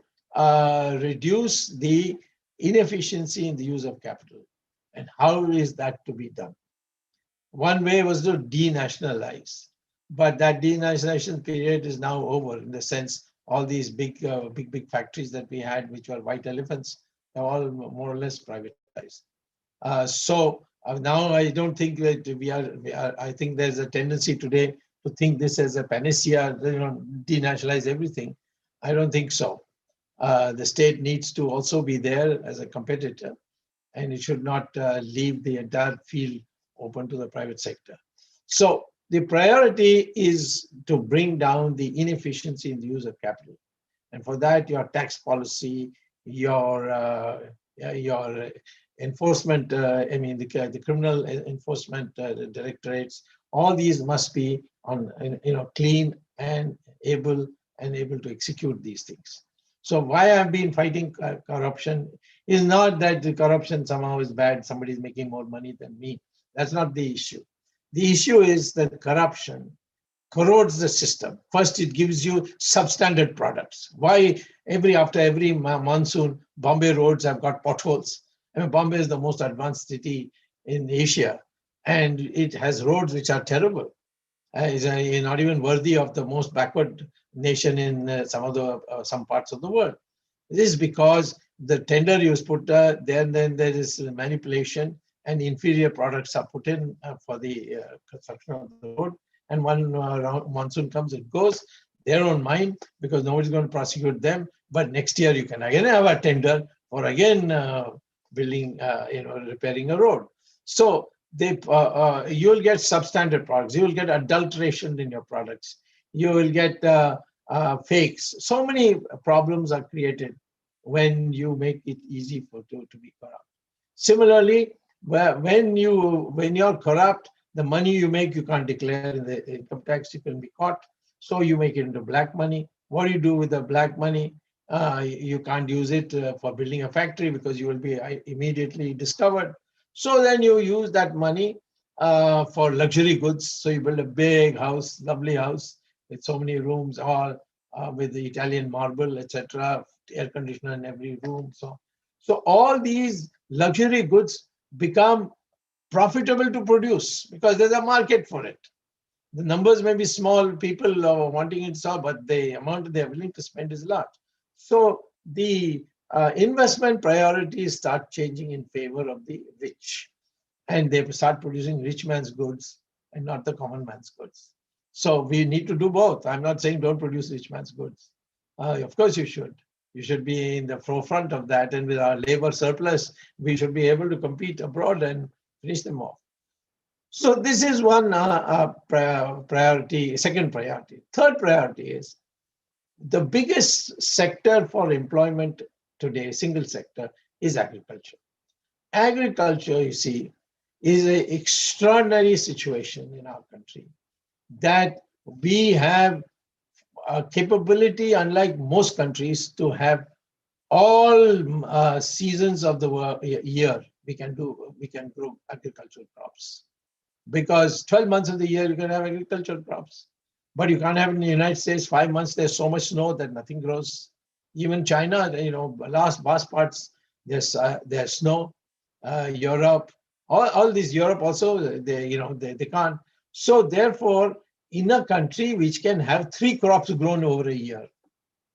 reduce the inefficiency in the use of capital. And how is that to be done? One way was to denationalize, but that denationalization period is now over, in the sense all these big factories that we had, which were white elephants, are all more or less privatized. So now I don't think that we are. I think there's a tendency today to think this as a panacea, denationalize everything. I don't think so. The state needs to also be there as a competitor, and it should not leave the entire field open to the private sector. So the priority is to bring down the inefficiency in the use of capital. And for that, your tax policy, your enforcement, the criminal enforcement directorates, all these must be on, clean and able to execute these things. So why I've been fighting corruption is not that the corruption somehow is bad, somebody is making more money than me. That's not the issue. The issue is that corruption corrodes the system. First, it gives you substandard products. Why after every monsoon, Bombay roads have got potholes? I mean, Bombay is the most advanced city in Asia, and it has roads which are terrible. It's not even worthy of the most backward nation in some parts of the world. This is because the tender is put there, then there is manipulation, and inferior products are put in for the construction of the road. And one monsoon comes, it goes. They don't mind because nobody's going to prosecute them. But next year you can again have a tender for again building, repairing a road. So you'll get substandard products. You will get adulteration in your products. You will get fakes. So many problems are created when you make it easy to be corrupt. Similarly, when you're corrupt, the money you make, you can't declare in the income tax, you can be caught. So you make it into black money. What do you do with the black money? You can't use it for building a factory because you will be immediately discovered. So then you use that money for luxury goods. So you build a big house, lovely house with so many rooms, all with the Italian marble, etc., air conditioner in every room. So all these luxury goods become profitable to produce because there's a market for it. The numbers may be small, people are wanting it, but the amount they are willing to spend is large. So the investment priorities start changing in favor of the rich, and they start producing rich man's goods and not the common man's goods. So we need to do both. I'm not saying don't produce rich man's goods. Of course you should. You should be in the forefront of that, and with our labor surplus, we should be able to compete abroad and finish them off. So this is one priority, second priority. Third priority is the biggest sector for employment today, single sector, is agriculture. Agriculture, you see, is an extraordinary situation in our country, that we have a capability, unlike most countries, to have all seasons of the year. We can grow agricultural crops, because 12 months of the year you can have agricultural crops, but you can't have in the United States 5 months. There's so much snow that nothing grows. Even China, vast parts there's snow. Europe, all these Europe also, they can't. So therefore, in a country which can have 3 crops grown over a year,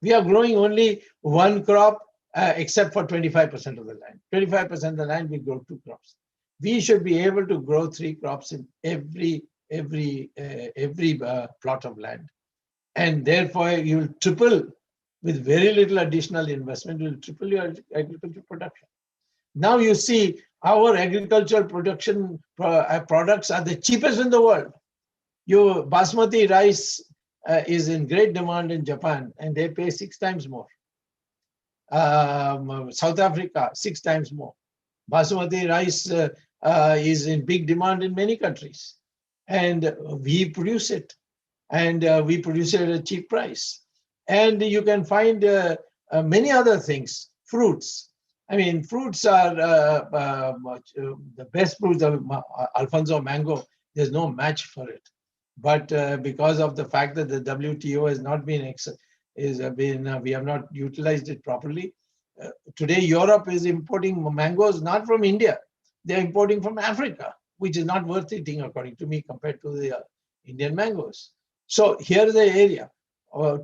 we are growing only 1 crop, except for 25% of the land. 25% of the land we grow 2 crops. We should be able to grow 3 crops in every plot of land, and therefore you will triple, with very little additional investment, you will triple your agricultural production. Now you see our agricultural production products are the cheapest in the world. Your basmati rice is in great demand in Japan, and they pay 6 times more. South Africa, 6 times more. Basmati rice is in big demand in many countries, and we produce it, and we produce it at a cheap price. And you can find many other things, fruits. I mean, fruits are the best fruits of Alfonso mango. There's no match for it. But because of the fact that the WTO has not been, we have not utilized it properly. Today, Europe is importing mangoes not from India. They're importing from Africa, which is not worth eating, according to me, compared to the Indian mangoes. So here is the area.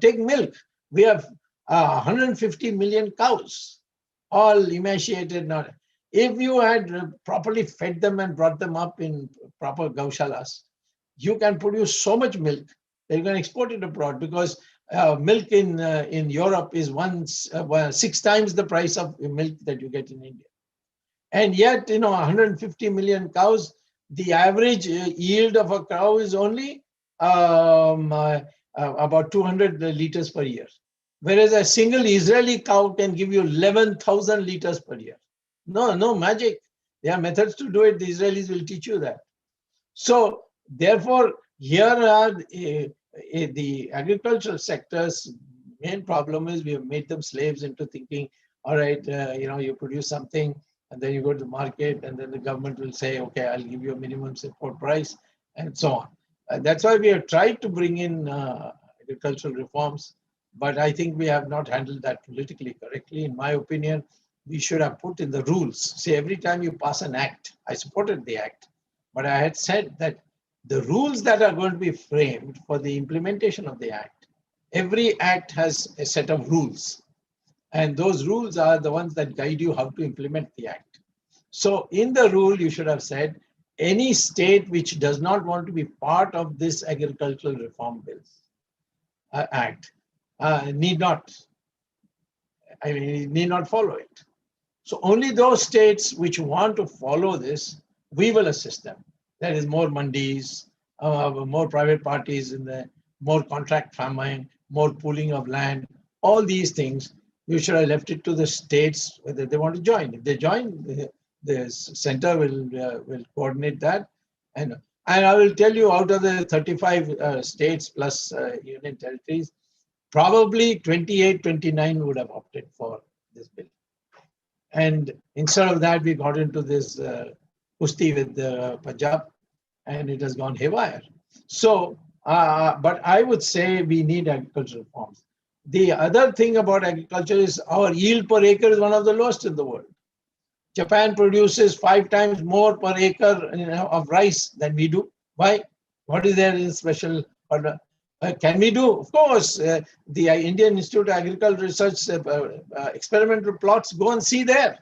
Take milk. We have 150 million cows, all emaciated. Not. If you had properly fed them and brought them up in proper gaushalas, you can produce so much milk that you can export it abroad, because milk in Europe is 6 times the price of milk that you get in India. And yet, 150 million cows, the average yield of a cow is only about 200 liters per year. Whereas a single Israeli cow can give you 11,000 liters per year. No magic. There are methods to do it. The Israelis will teach you that. So therefore, here are the agricultural sector's main problem is we have made them slaves into thinking, all right, you produce something, and then you go to the market, and then the government will say, okay, I'll give you a minimum support price, and so on. That's why we have tried to bring in agricultural reforms, but I think we have not handled that politically correctly. In my opinion, we should have put in the rules. See, every time you pass an act, I supported the act, but I had said that the rules that are going to be framed for the implementation of the act, every act has a set of rules. And those rules are the ones that guide you how to implement the act. So in the rule, you should have said, any state which does not want to be part of this agricultural reform bill act need not follow it. So only those states which want to follow this, we will assist them. There is more mandis, more private parties in the more contract farming, more pooling of land, all these things. You should have left it to the states whether they want to join. If they join, the center will coordinate that. And I will tell you, out of the 35 states plus union territories, probably 28, 29 would have opted for this bill. And instead of that, we got into this kusti with Punjab, and it has gone haywire. So, but I would say we need agricultural reforms. The other thing about agriculture is our yield per acre is one of the lowest in the world. Japan produces 5 times more per acre of rice than we do. Why? What is there in special? Can we do? Of course, the Indian Institute of Agricultural Research experimental plots, go and see there.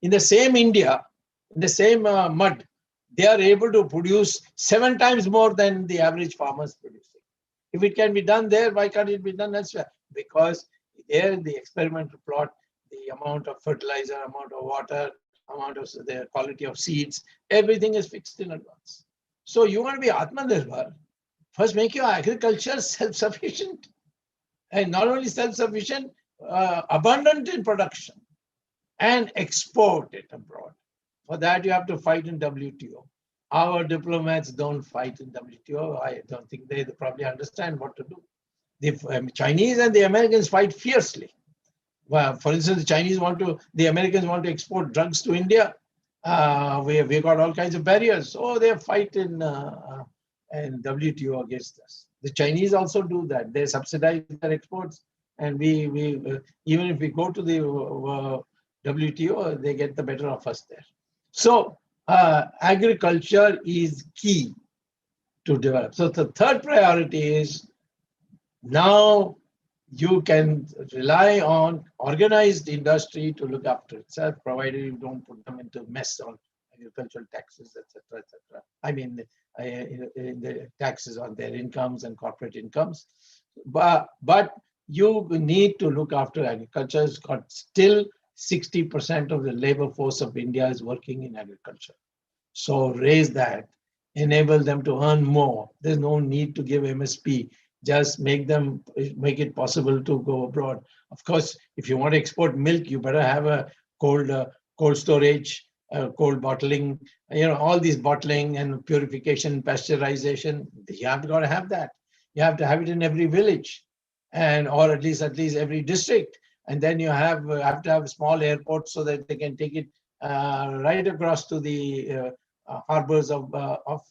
In the same India, in the same mud, they are able to produce 7 times more than the average farmers producing. If it can be done there, why can't it be done elsewhere? Because there, the experimental plot, the amount of fertilizer, amount of water, amount of the quality of seeds, everything is fixed in advance. So you want to be Atmanirbhar, first make your agriculture self-sufficient, and not only self-sufficient, abundant in production, and export it abroad. For that, you have to fight in WTO. Our diplomats don't fight in WTO. I don't think they probably understand what to do. The Chinese and the Americans fight fiercely. Well, for instance, the Americans want to export drugs to India. We got all kinds of barriers. So they fight in WTO against us. The Chinese also do that. They subsidize their exports, and we even if we go to the WTO, they get the better of us there. So agriculture is key to develop. So the third priority is now you can rely on organized industry to look after itself, provided you don't put them into mess on agricultural taxes, etc., etc. I mean, the taxes on their incomes and corporate incomes. But you need to look after agriculture. It's got still 60% of the labor force of India is working in agriculture. So raise that, enable them to earn more. There's no need to give MSP. Just make it possible to go abroad. Of course, if you want to export milk, you better have a cold storage, cold bottling, all these bottling and purification, pasteurization. You have got to have that. You have to have it in every village, or at least every district. And then you have to have small airports so that they can take it right across to the harbors of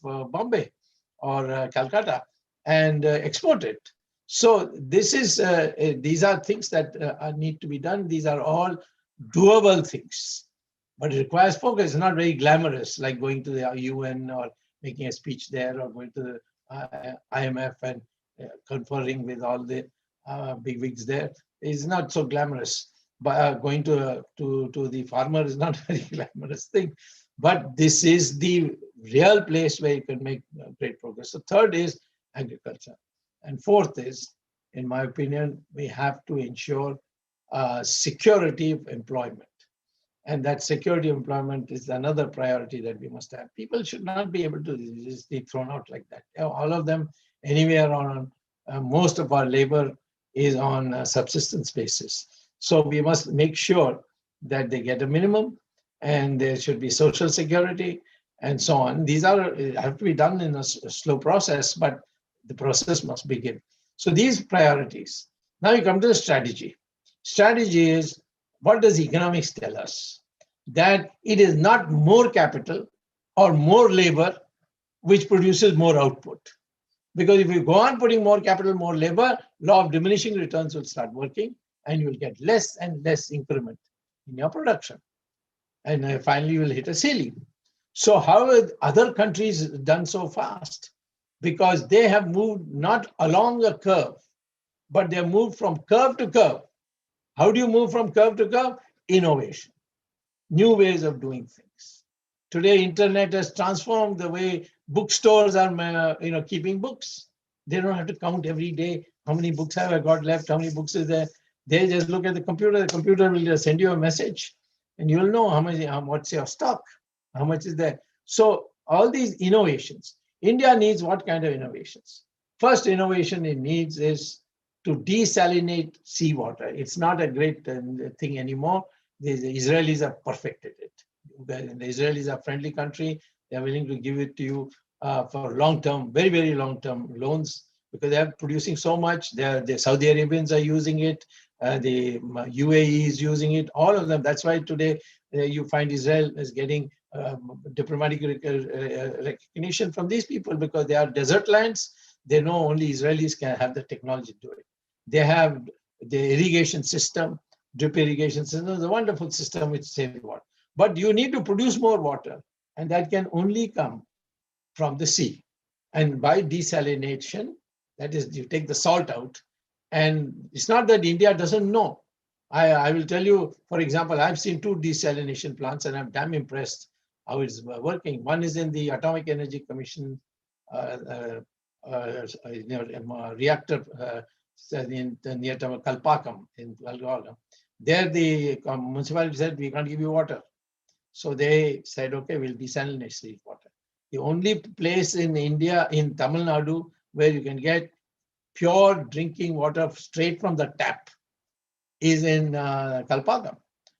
Bombay or Calcutta and export it. So these are things that need to be done. These are all doable things, but it requires focus. It's not very glamorous, like going to the UN or making a speech there, or going to the IMF and conferring with all the bigwigs there. It's not so glamorous. But going to the farmer is not a very glamorous thing. But this is the real place where you can make great progress. So third is agriculture. And fourth is, in my opinion, we have to ensure security of employment. And that security of employment is another priority that we must have. People should not be able to just be thrown out like that. All of them, anywhere on most of our labor is on subsistence basis. So we must make sure that they get a minimum, and there should be social security and so on. These have to be done in a slow process, but the process must begin. So these priorities. Now you come to the strategy. Strategy is, what does economics tell us? That it is not more capital or more labor which produces more output. Because if you go on putting more capital, more labor, law of diminishing returns will start working, and you will get less and less increment in your production. And finally, you will hit a ceiling. So how have other countries done so fast? Because they have moved not along a curve, but they have moved from curve to curve. How do you move from curve to curve? Innovation, new ways of doing things. Today, internet has transformed the way bookstores are keeping books. They don't have to count every day how many books have I got left, how many books is there. They just look at the computer will just send you a message, and you'll know what's your stock, how much is there. So all these innovations, India needs what kind of innovations? First innovation it needs is to desalinate seawater. It's not a great thing anymore. The Israelis have perfected it. The Israelis are a friendly country. They're willing to give it to you for long-term, very, very long-term loans, because they're producing so much. The Saudi Arabians are using it. The UAE is using it. All of them. That's why today you find Israel is getting diplomatic recognition from these people, because they are desert lands. They know only Israelis can have the technology to do it. They have the irrigation system, drip irrigation system. It's a wonderful system which saves water. But you need to produce more water, and that can only come from the sea. And by desalination, That is, you take the salt out. And it's not that India doesn't know. I will tell you, for example, I've seen 2 desalination plants and I'm damn impressed how it's working. One is in the Atomic Energy Commission reactor near Kalpakam in Valgala. There the municipality said, we can't give you water. So they said, okay, we'll desalinate the water. The only place in India, in Tamil Nadu, where you can get pure drinking water straight from the tap is in Kalpakam,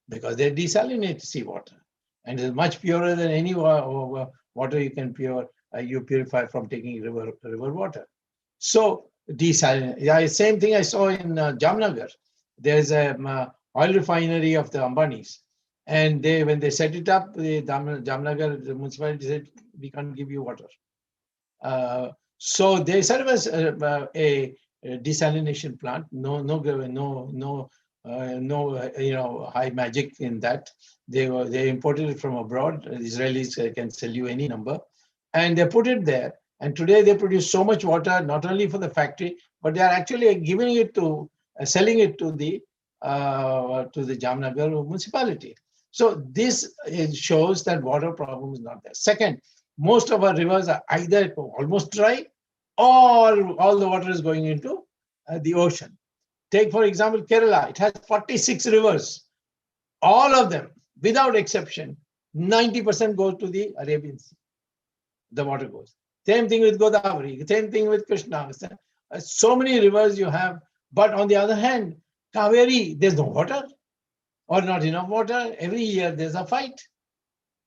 because they desalinate seawater, and it is much purer than any water you can purify from taking river water. So desalinate. Same thing I saw in Jamnagar. There's a oil refinery of the Ambanis, and when they set it up, the Jamnagar municipality said, we can't give you water. So they set up a desalination plant. No, high magic in that. They imported it from abroad. The Israelis can sell you any number, and they put it there. And today they produce so much water, not only for the factory, but they are actually giving it to, selling it to the Jamnagar municipality. So this shows that water problem is not there. Second, most of our rivers are either almost dry or all the water is going into the ocean. Take, for example, Kerala. It has 46 rivers. All of them, without exception, 90% go to the Arabian Sea. The water goes. Same thing with Godavari. Same thing with Krishna. So many rivers you have. But on the other hand, Kaveri, there's no water or not enough water. Every year there's a fight.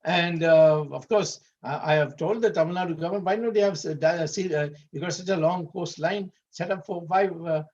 And of course, I have told the Tamil Nadu government, why don't they have, you got such a long coastline, set up 4-5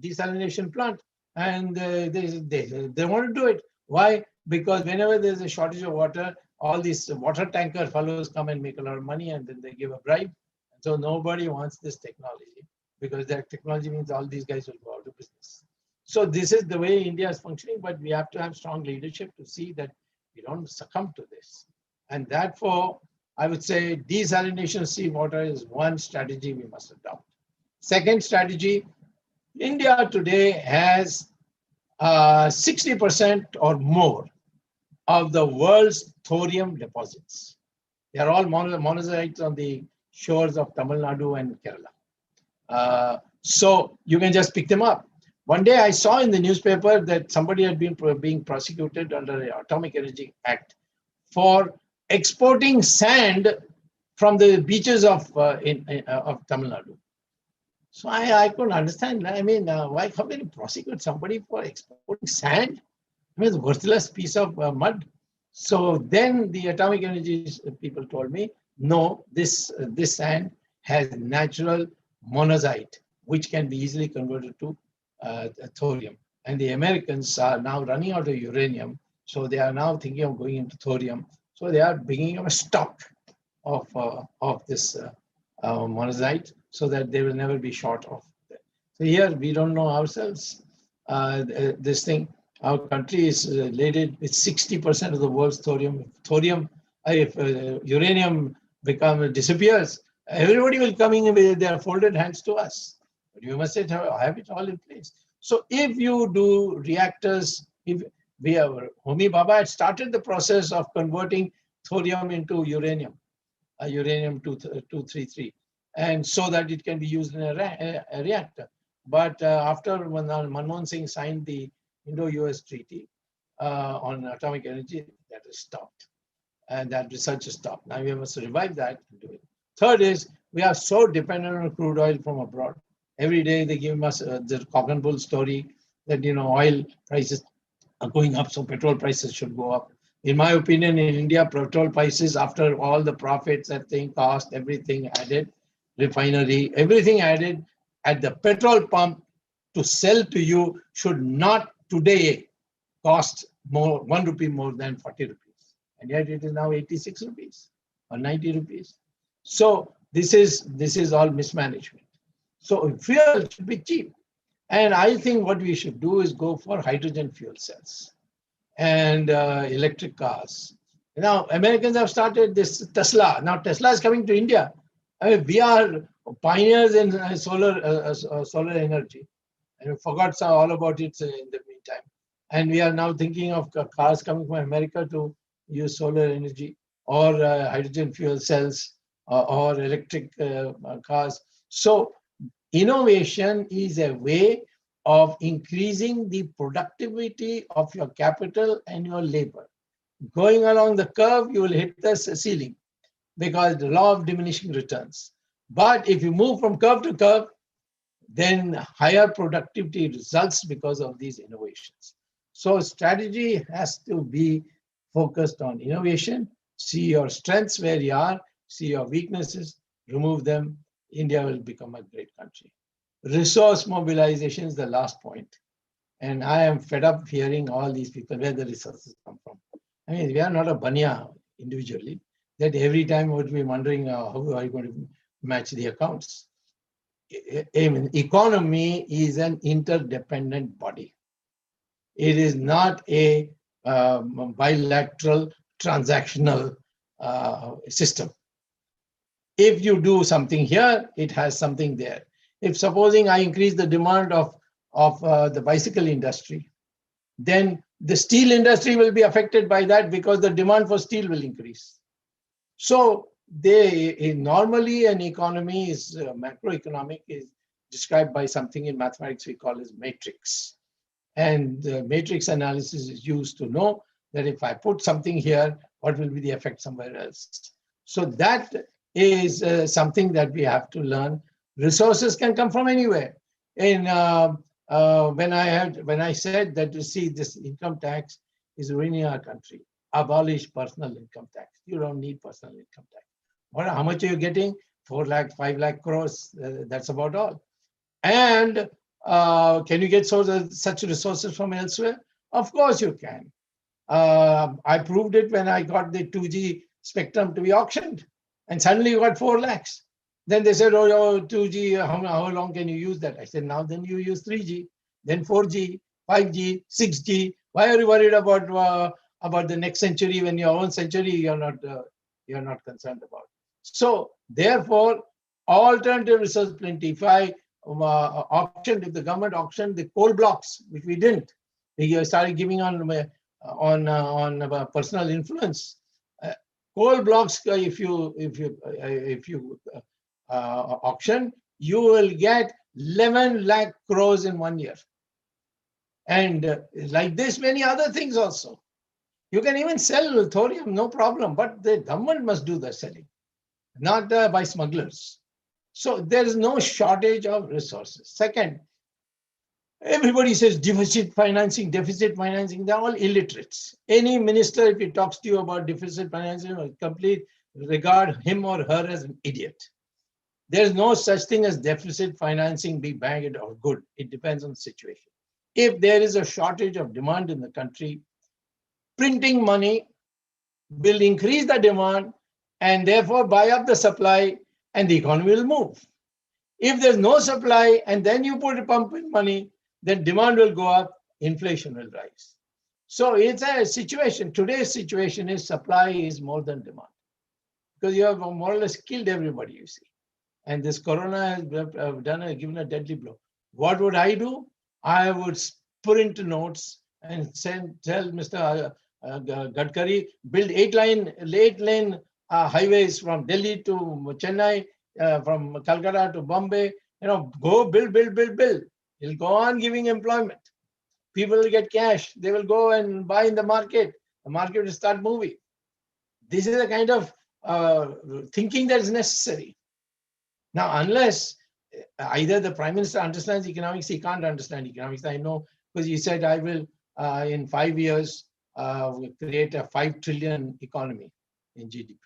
desalination plant, and they want to do it. Why? Because whenever there's a shortage of water, all these water tanker fellows come and make a lot of money, and then they give a bribe. So nobody wants this technology, because that technology means all these guys will go out of business. So this is the way India is functioning, but we have to have strong leadership to see that we don't succumb to this. And therefore, I would say desalination of seawater is one strategy we must adopt. Second strategy, India today has 60% or more of the world's thorium deposits. They are all monazite on the shores of Tamil Nadu and Kerala. So you can just pick them up. One day I saw in the newspaper that somebody had been being prosecuted under the Atomic Energy Act for exporting sand from the beaches of Tamil Nadu. So I couldn't understand. I mean, why can you prosecute somebody for exporting sand? I mean, it's a worthless piece of mud. So then the atomic energy people told me, no, this sand has natural monazite, which can be easily converted to thorium. And the Americans are now running out of uranium, so they are now thinking of going into thorium. So they are bringing up a stock of this monazite, so that they will never be short of that. So here we don't know ourselves. This thing, our country is laden with 60% of the world's thorium. If uranium disappears, everybody will come in with their folded hands to us. But you must have it all in place. So if you do reactors, if we have, Homi Baba had started the process of converting thorium into uranium, uranium-233, and so that it can be used in a reactor. But after Manmohan Singh signed the Indo-US Treaty on atomic energy, that is stopped. And that research is stopped. Now we must revive that and do it. Third is, we are so dependent on crude oil from abroad. Every day they give us the cock and bull story that, oil prices are going up, so petrol prices should go up. In my opinion, in India, petrol prices, after all the profits, everything, cost, everything added, refinery, everything added, at the petrol pump to sell to you should not today cost 1 rupee more than 40 rupees. And yet it is now 86 rupees or 90 rupees. So this is all mismanagement. So fuel should be cheap. And I think what we should do is go for hydrogen fuel cells and electric cars. Now, Americans have started this Tesla. Now, Tesla is coming to India. I mean, we are pioneers in solar energy, and we forgot all about it in the meantime. And we are now thinking of cars coming from America to use solar energy or hydrogen fuel cells or electric cars. So innovation is a way of increasing the productivity of your capital and your labor. Going along the curve, you will hit the ceiling because the law of diminishing returns. But if you move from curve to curve, then higher productivity results because of these innovations. So strategy has to be focused on innovation, see your strengths where you are, see your weaknesses, remove them. India will become a great country. Resource mobilization is the last point. And I am fed up hearing all these people where the resources come from. I mean, we are not a banya individually, that every time we would be wondering how are you going to match the accounts. I mean, economy is an interdependent body. It is not a bilateral transactional system. If you do something here, it has something there. If supposing I increase the demand of the bicycle industry, then the steel industry will be affected by that because the demand for steel will increase. So normally an economy is macroeconomic is described by something in mathematics we call as matrix. And the matrix analysis is used to know that if I put something here, what will be the effect somewhere else. So that is something that we have to learn. Resources can come from anywhere. In when I said that, you see, this income tax is ruining our country. Abolish personal income tax. You don't need personal income tax. How much are you getting? 4 lakh, 5 lakh crores. That's about all. And can you get such resources from elsewhere? Of course you can. I proved it when I got the 2G spectrum to be auctioned. And suddenly you got 4 lakhs. Then they said, oh 2G, how long can you use that? I said, now then you use 3G, then 4G, 5G, 6G. Why are you worried about the next century when your own century you're not concerned about? So therefore, alternative resource plenty. If I if the government auctioned the coal blocks, which we didn't, we started giving on personal influence. Coal blocks, if you auction, you will get 11 lakh crores in 1 year. And like this, many other things also. You can even sell thorium, no problem, but the government must do the selling, not by smugglers. So there is no shortage of resources. Second, everybody says deficit financing, they're all illiterates. Any minister, if he talks to you about deficit financing, will completely regard him or her as an idiot. There's no such thing as deficit financing, be bad or good. It depends on the situation. If there is a shortage of demand in the country, printing money will increase the demand and therefore buy up the supply, and the economy will move. If there's no supply and then you put a pump in money, then demand will go up, inflation will rise. So it's a situation. Today's situation is supply is more than demand, because you have more or less killed everybody, you see. And this corona has given a deadly blow. What would I do? I would print notes and tell Mr. Gadkari, build 8-lane highways from Delhi to Chennai, from Calcutta to Bombay. Go build. He'll go on giving employment. People will get cash. They will go and buy in the market. The market will start moving. This is the kind of thinking that is necessary. Now, unless either the Prime Minister understands economics, he can't understand economics. I know, because he said, I will, in 5 years, create a 5 trillion economy in GDP.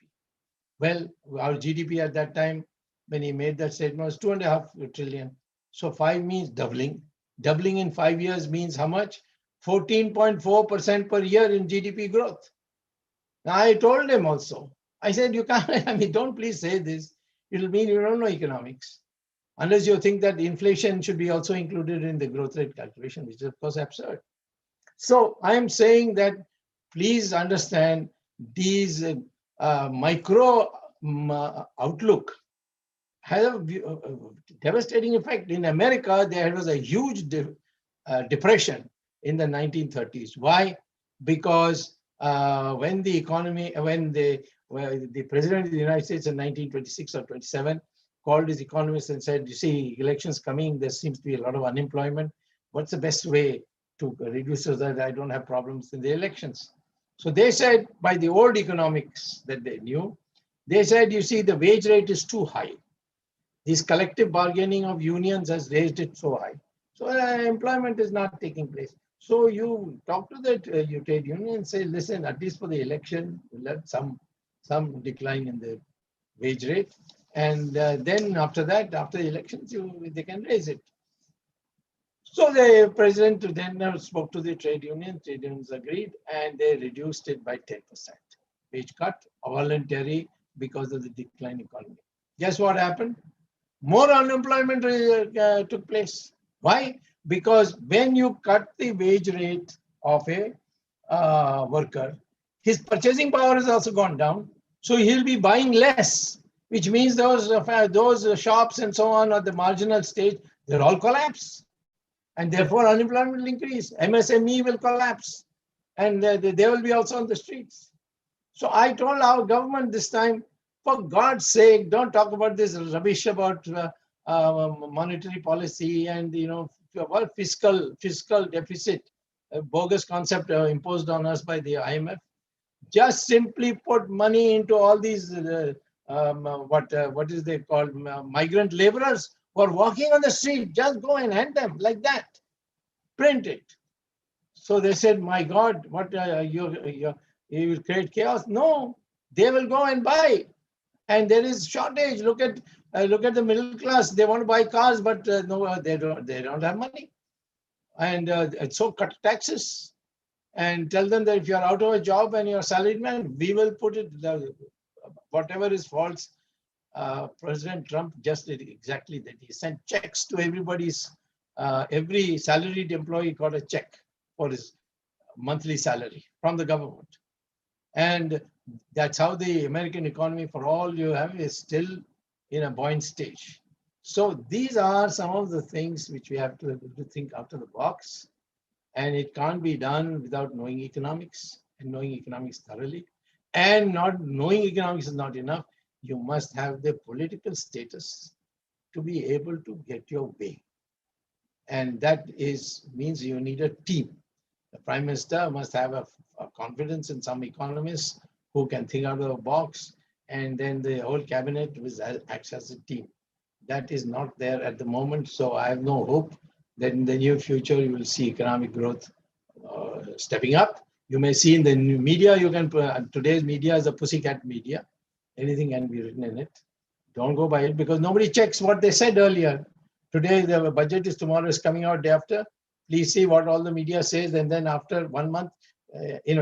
Well, our GDP at that time, when he made that statement, was 2.5 trillion. So 5 means doubling. Doubling in 5 years means how much? 14.4% per year in GDP growth. Now, I told him also, I said, you can't, don't please say this. It'll mean you don't know economics. Unless you think that inflation should be also included in the growth rate calculation, which is of course absurd. So I am saying that please understand these micro outlook had a devastating effect. In America, there was a huge depression in the 1930s. Why? Because when the economy, when the president of the United States in 1926 or 27 called his economists and said, you see, elections coming, there seems to be a lot of unemployment. What's the best way to reduce so that I don't have problems in the elections? So they said, by the old economics that they knew, they said, you see, the wage rate is too high. This collective bargaining of unions has raised it so high. So employment is not taking place. So you talk to the trade union and say, listen, at least for the election, we'll have some decline in the wage rate. And then after that, after the elections, they can raise it. So the president then spoke to the trade unions agreed, and they reduced it by 10%. Wage cut, voluntary, because of the decline economy. Guess what happened? More unemployment took place. Why? Because when you cut the wage rate of a worker, his purchasing power has also gone down. So he'll be buying less, which means those shops and so on at the marginal stage, they'll all collapse. And therefore unemployment will increase. MSME will collapse. And they will be also on the streets. So I told our government this time, for God's sake, don't talk about this rubbish about monetary policy and fiscal deficit, a bogus concept imposed on us by the IMF. Just simply put money into all these what is they called migrant laborers who are walking on the street. Just go and hand them like that. Print it. So they said, my God, what you will create chaos? No, they will go and buy. And there is shortage. Look at the middle class. They want to buy cars, but no, they don't have money. And so cut taxes and tell them that if you are out of a job and you're a salaried man, we will put it. Whatever is false. President Trump just did exactly that. He sent checks to every salaried employee got a check for his monthly salary from the government. And that's how the American economy, for all you have, is still in a buoyant stage. So these are some of the things which we have to think out of the box. And it can't be done without knowing economics and knowing economics thoroughly. And not knowing economics is not enough. You must have the political status to be able to get your way. And that means you need a team. The Prime Minister must have a confidence in some economists who can think out of the box, and then the whole cabinet acts as a team. That is not there at the moment, so I have no hope that in the near future you will see economic growth stepping up. You may see in the media, today's media is a pussycat media. Anything can be written in it. Don't go by it because nobody checks what they said earlier. Today, the budget is tomorrow, is coming out day after. Please see what all the media says, and then after 1 month,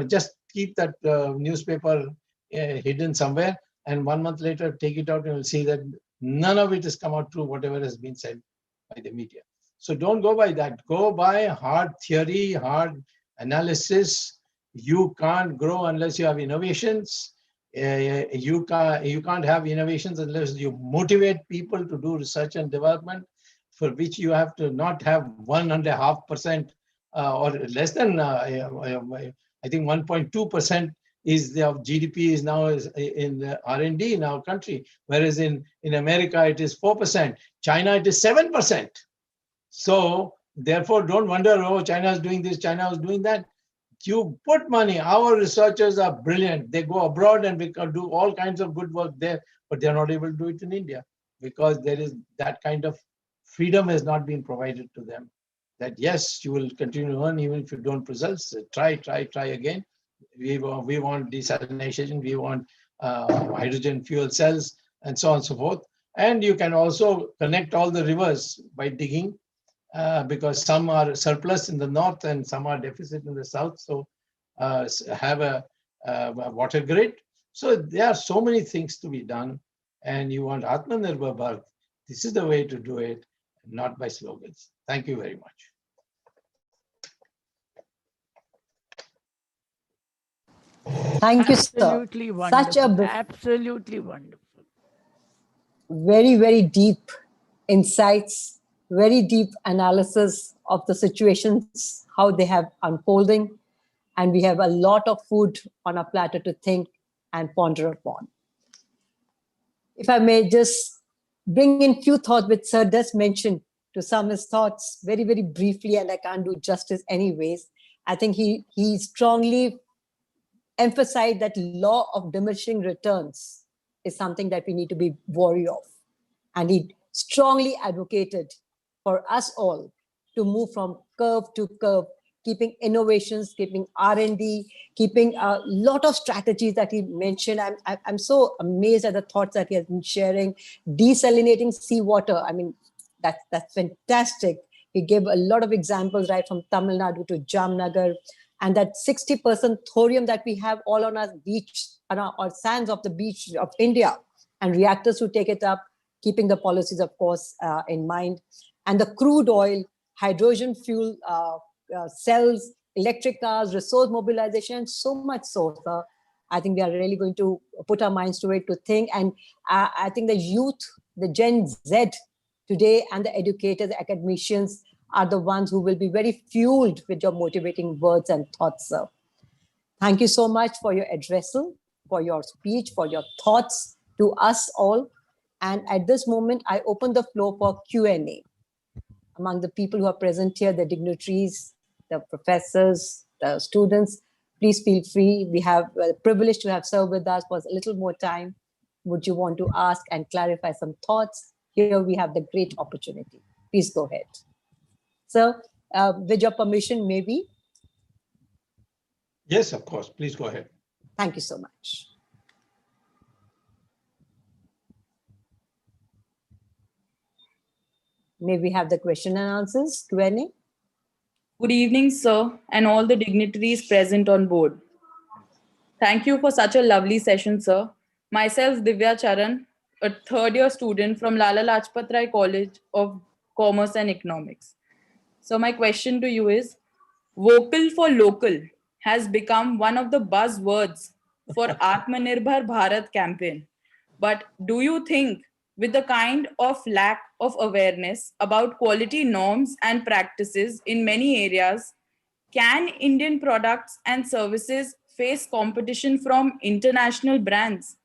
just keep that newspaper hidden somewhere, and 1 month later, take it out and you'll see that none of it has come out true, whatever has been said by the media. So don't go by that. Go by hard theory, hard analysis. You can't grow unless you have innovations. You can't have innovations unless you motivate people to do research and development, for which you have to not have 1.5% or less than, I think 1.2% is of GDP is now in the R&D in our country, whereas in America it is 4%, China it is 7%. So therefore don't wonder, oh, China is doing this, China is doing that. You put money, our researchers are brilliant. They go abroad and we can do all kinds of good work there, but they're not able to do it in India because there is that kind of freedom has not been provided to them. That yes, you will continue to earn even if you don't results. Try again. We want desalination, we want hydrogen fuel cells, and so on and so forth. And you can also connect all the rivers by digging, because some are surplus in the north and some are deficit in the south. So have a water grid. So there are so many things to be done, and you want Atmanirbhar Bharat. This is the way to do it, not by slogans. Thank you very much. Thank you, sir. Absolutely wonderful. Absolutely wonderful. very, very deep insights, very deep analysis of the situations, how they have unfolding. And we have a lot of food on our platter to think and ponder upon. If I may just bring in few thoughts which Sir does mention to sum his thoughts very, very briefly, and I can't do justice anyways. I think he strongly emphasized that law of diminishing returns is something that we need to be wary of. And he strongly advocated for us all to move from curve to curve, keeping innovations, keeping R&D, keeping a lot of strategies that he mentioned. I'm so amazed at the thoughts that he has been sharing. Desalinating seawater, I mean, that's fantastic. He gave a lot of examples, right, from Tamil Nadu to Jamnagar. And that 60% thorium that we have all on our beach, on our sands of the beach of India, and reactors to take it up, keeping the policies, of course, in mind. And the crude oil, hydrogen fuel cells, electric cars, resource mobilization, so much so, sir. I think we are really going to put our minds to it to think. And I think the youth, the Gen Z today, and the educators, the academicians are the ones who will be very fueled with your motivating words and thoughts, sir. Thank you so much for your addressal, for your speech, for your thoughts to us all. And at this moment, I open the floor for Q&A among the people who are present here, the dignitaries, the professors, the students. Please feel free. We have the privilege to have Sir with us for a little more time. Would you want to ask and clarify some thoughts? Here we have the great opportunity. Please go ahead. Sir, with your permission, maybe? Yes, of course. Please go ahead. Thank you so much. May we have the question and answers, Q&A? Good evening, sir, and all the dignitaries present on board. Thank you for such a lovely session, sir. Myself, Divya Charan, a third-year student from Lala Lajpatrai College of Commerce and Economics. So my question to you is, vocal for local has become one of the buzzwords for Atmanirbhar Bharat campaign. But do you think with the kind of lack of awareness about quality norms and practices in many areas, can Indian products and services face competition from international brands?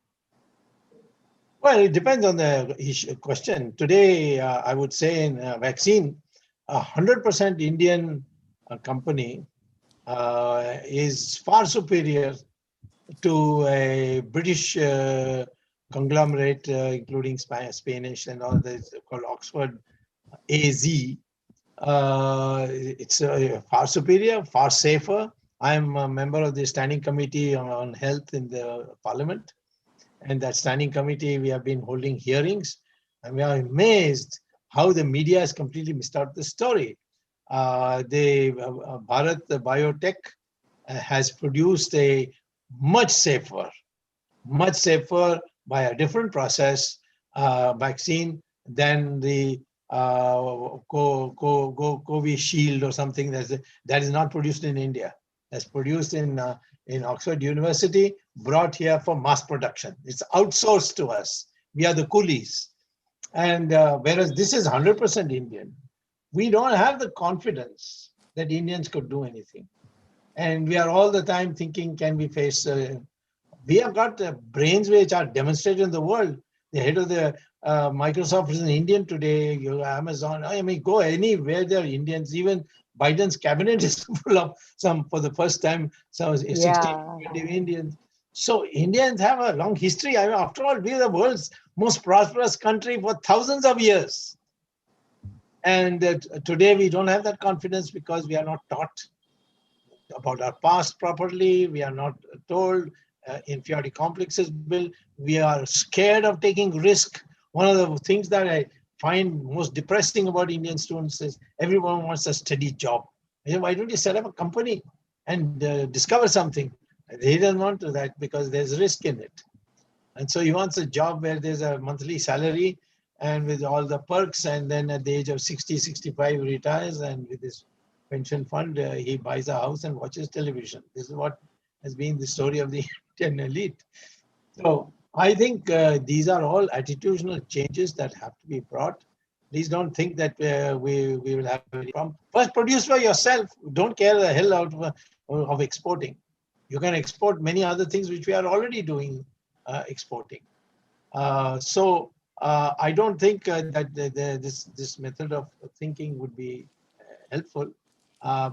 Well, it depends on the question. Today, I would say in vaccine, 100% Indian company is far superior to a British conglomerate, including Spanish and all this called Oxford AZ. It's far superior, far safer. I'm a member of the Standing Committee on Health in the Parliament. And that Standing Committee, we have been holding hearings. And we are amazed how the media has completely missed out the story. Bharat Biotech has produced a much safer by a different process vaccine than the Covishield or something that is not produced in India. That's produced in Oxford University, brought here for mass production. It's outsourced to us. We are the coolies. And whereas this is 100% Indian, we don't have the confidence that Indians could do anything. And we are all the time thinking, can we face we have got brains which are demonstrated in the world. The head of the Microsoft is an Indian today, Amazon, I mean, go anywhere, there are Indians. Even Biden's cabinet is full of some, for the first time, some 16 Indians. So Indians have a long history. I mean, after all, we are the world's most prosperous country for thousands of years. And today we don't have that confidence because we are not taught about our past properly. We are not told. Inferiority complex is built. We are scared of taking risk. One of the things that I find most depressing about Indian students is everyone wants a steady job. Why don't you set up a company and discover something? They don't want to that because there's risk in it. And so he wants a job where there's a monthly salary and with all the perks, and then at the age of 60, 65, he retires, and with his pension fund, he buys a house and watches television. This is what has been the story of the Indian elite. So I think these are all attitudinal changes that have to be brought. Please don't think that we will have any problem. First, produce for yourself. Don't care the hell out of exporting. You can export many other things which we are already doing, exporting. I don't think that this method of thinking would be helpful,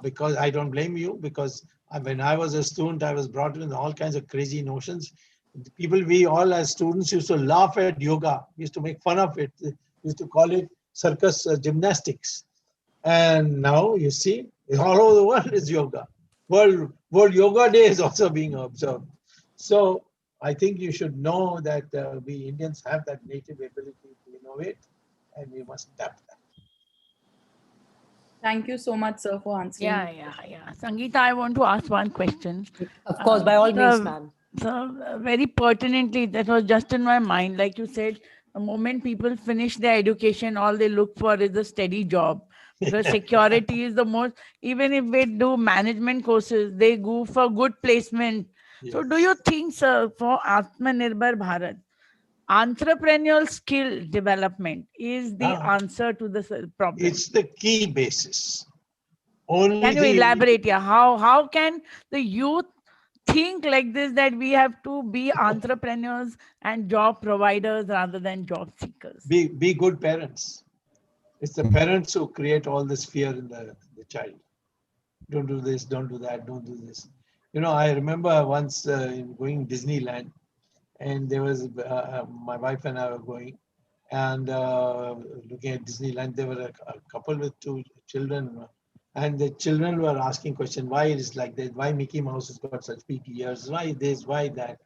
because I don't blame you, because when I was a student, I was brought in all kinds of crazy notions. People, we all as students used to laugh at yoga. We used to make fun of it. We used to call it circus gymnastics. And now you see, all over the world is yoga. World Yoga Day is also being observed. So I think you should know that we Indians have that native ability to innovate, and we must tap that. Thank you so much, sir, for answering. Yeah. Sangeeta, I want to ask one question. Of course, by all means, So- ma'am. So very pertinently, that was just in my mind. Like you said, the moment people finish their education, all they look for is a steady job. Because security is the most, even if they do management courses, they go for good placement. So do you think, sir, for Atmanirbhar Bharat, entrepreneurial skill development is the answer to this problem? It's the key basis. Only Can you elaborate here? How can the youth think like this, that we have to be entrepreneurs and job providers rather than job seekers? Be good parents. It's the parents who create all this fear in the child. Don't do this, don't do that, don't do this. You know, I remember once going Disneyland, and there was my wife and I were going, and looking at Disneyland. There were a couple with two children, and the children were asking questions, why it is like that, why Mickey Mouse has got such big ears, why this, why that.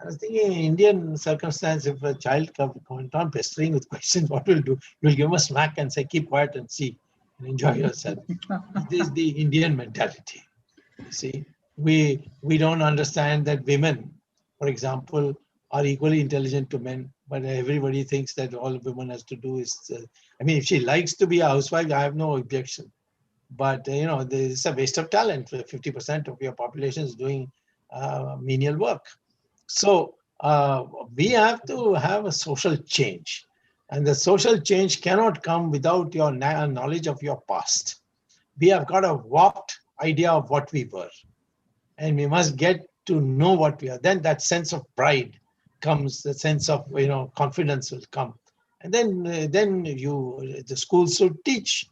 I was thinking, in Indian circumstance, if a child comes on pestering with questions, what will do? You'll give him a smack and say, keep quiet and see and enjoy yourself. This is the Indian mentality. You see, we don't understand that women, for example, are equally intelligent to men, but everybody thinks that all a woman has to do is, I mean, if she likes to be a housewife, I have no objection. But, you know, it's a waste of talent. 50% of your population is doing menial work. So we have to have a social change. And the social change cannot come without your knowledge of your past. We have got a warped idea of what we were. And we must get to know what we are. Then that sense of pride comes, the sense of, you know, confidence will come. And then the schools should teach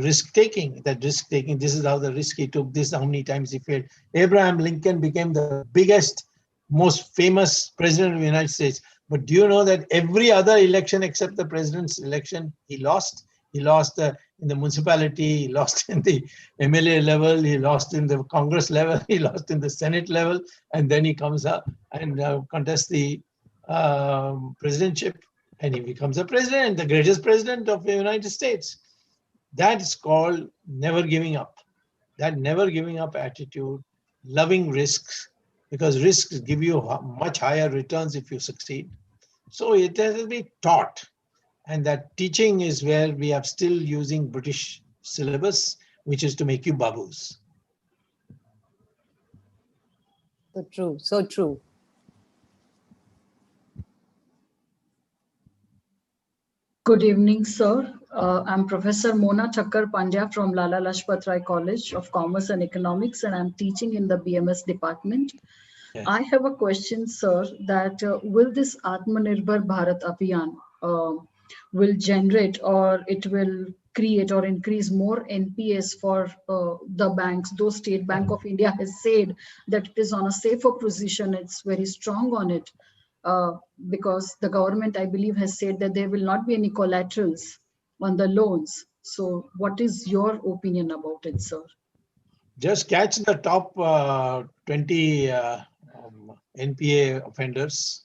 risk taking. That risk taking, this is how the risk he took, this is how many times he failed. Abraham Lincoln became the biggest, most famous president of the United States. But do you know that every other election except the president's election, he lost? He lost in the municipality, he lost in the MLA level, he lost in the Congress level, he lost in the Senate level, and then he comes up and contests the presidentship, and he becomes a president, the greatest president of the United States. That is called never giving up. That never giving up attitude, loving risks, because risks give you much higher returns if you succeed. So it has to be taught. And that teaching is where we are still using British syllabus, which is to make you babus. So true, so true. Good evening, sir. I'm Professor Mona Thakkar Pandya from Lala Lajpatrai College of Commerce and Economics, and I'm teaching in the BMS department. Yeah. I have a question, sir, that will this Atmanirbhar Bharat Abhiyan will generate, or it will create or increase more NPS for the banks? Though State Bank of India has said that it is on a safer position, it's very strong on it. Because the government, I believe, has said that there will not be any collaterals on the loans. So what is your opinion about it, sir? Just catch the top 20 NPA offenders,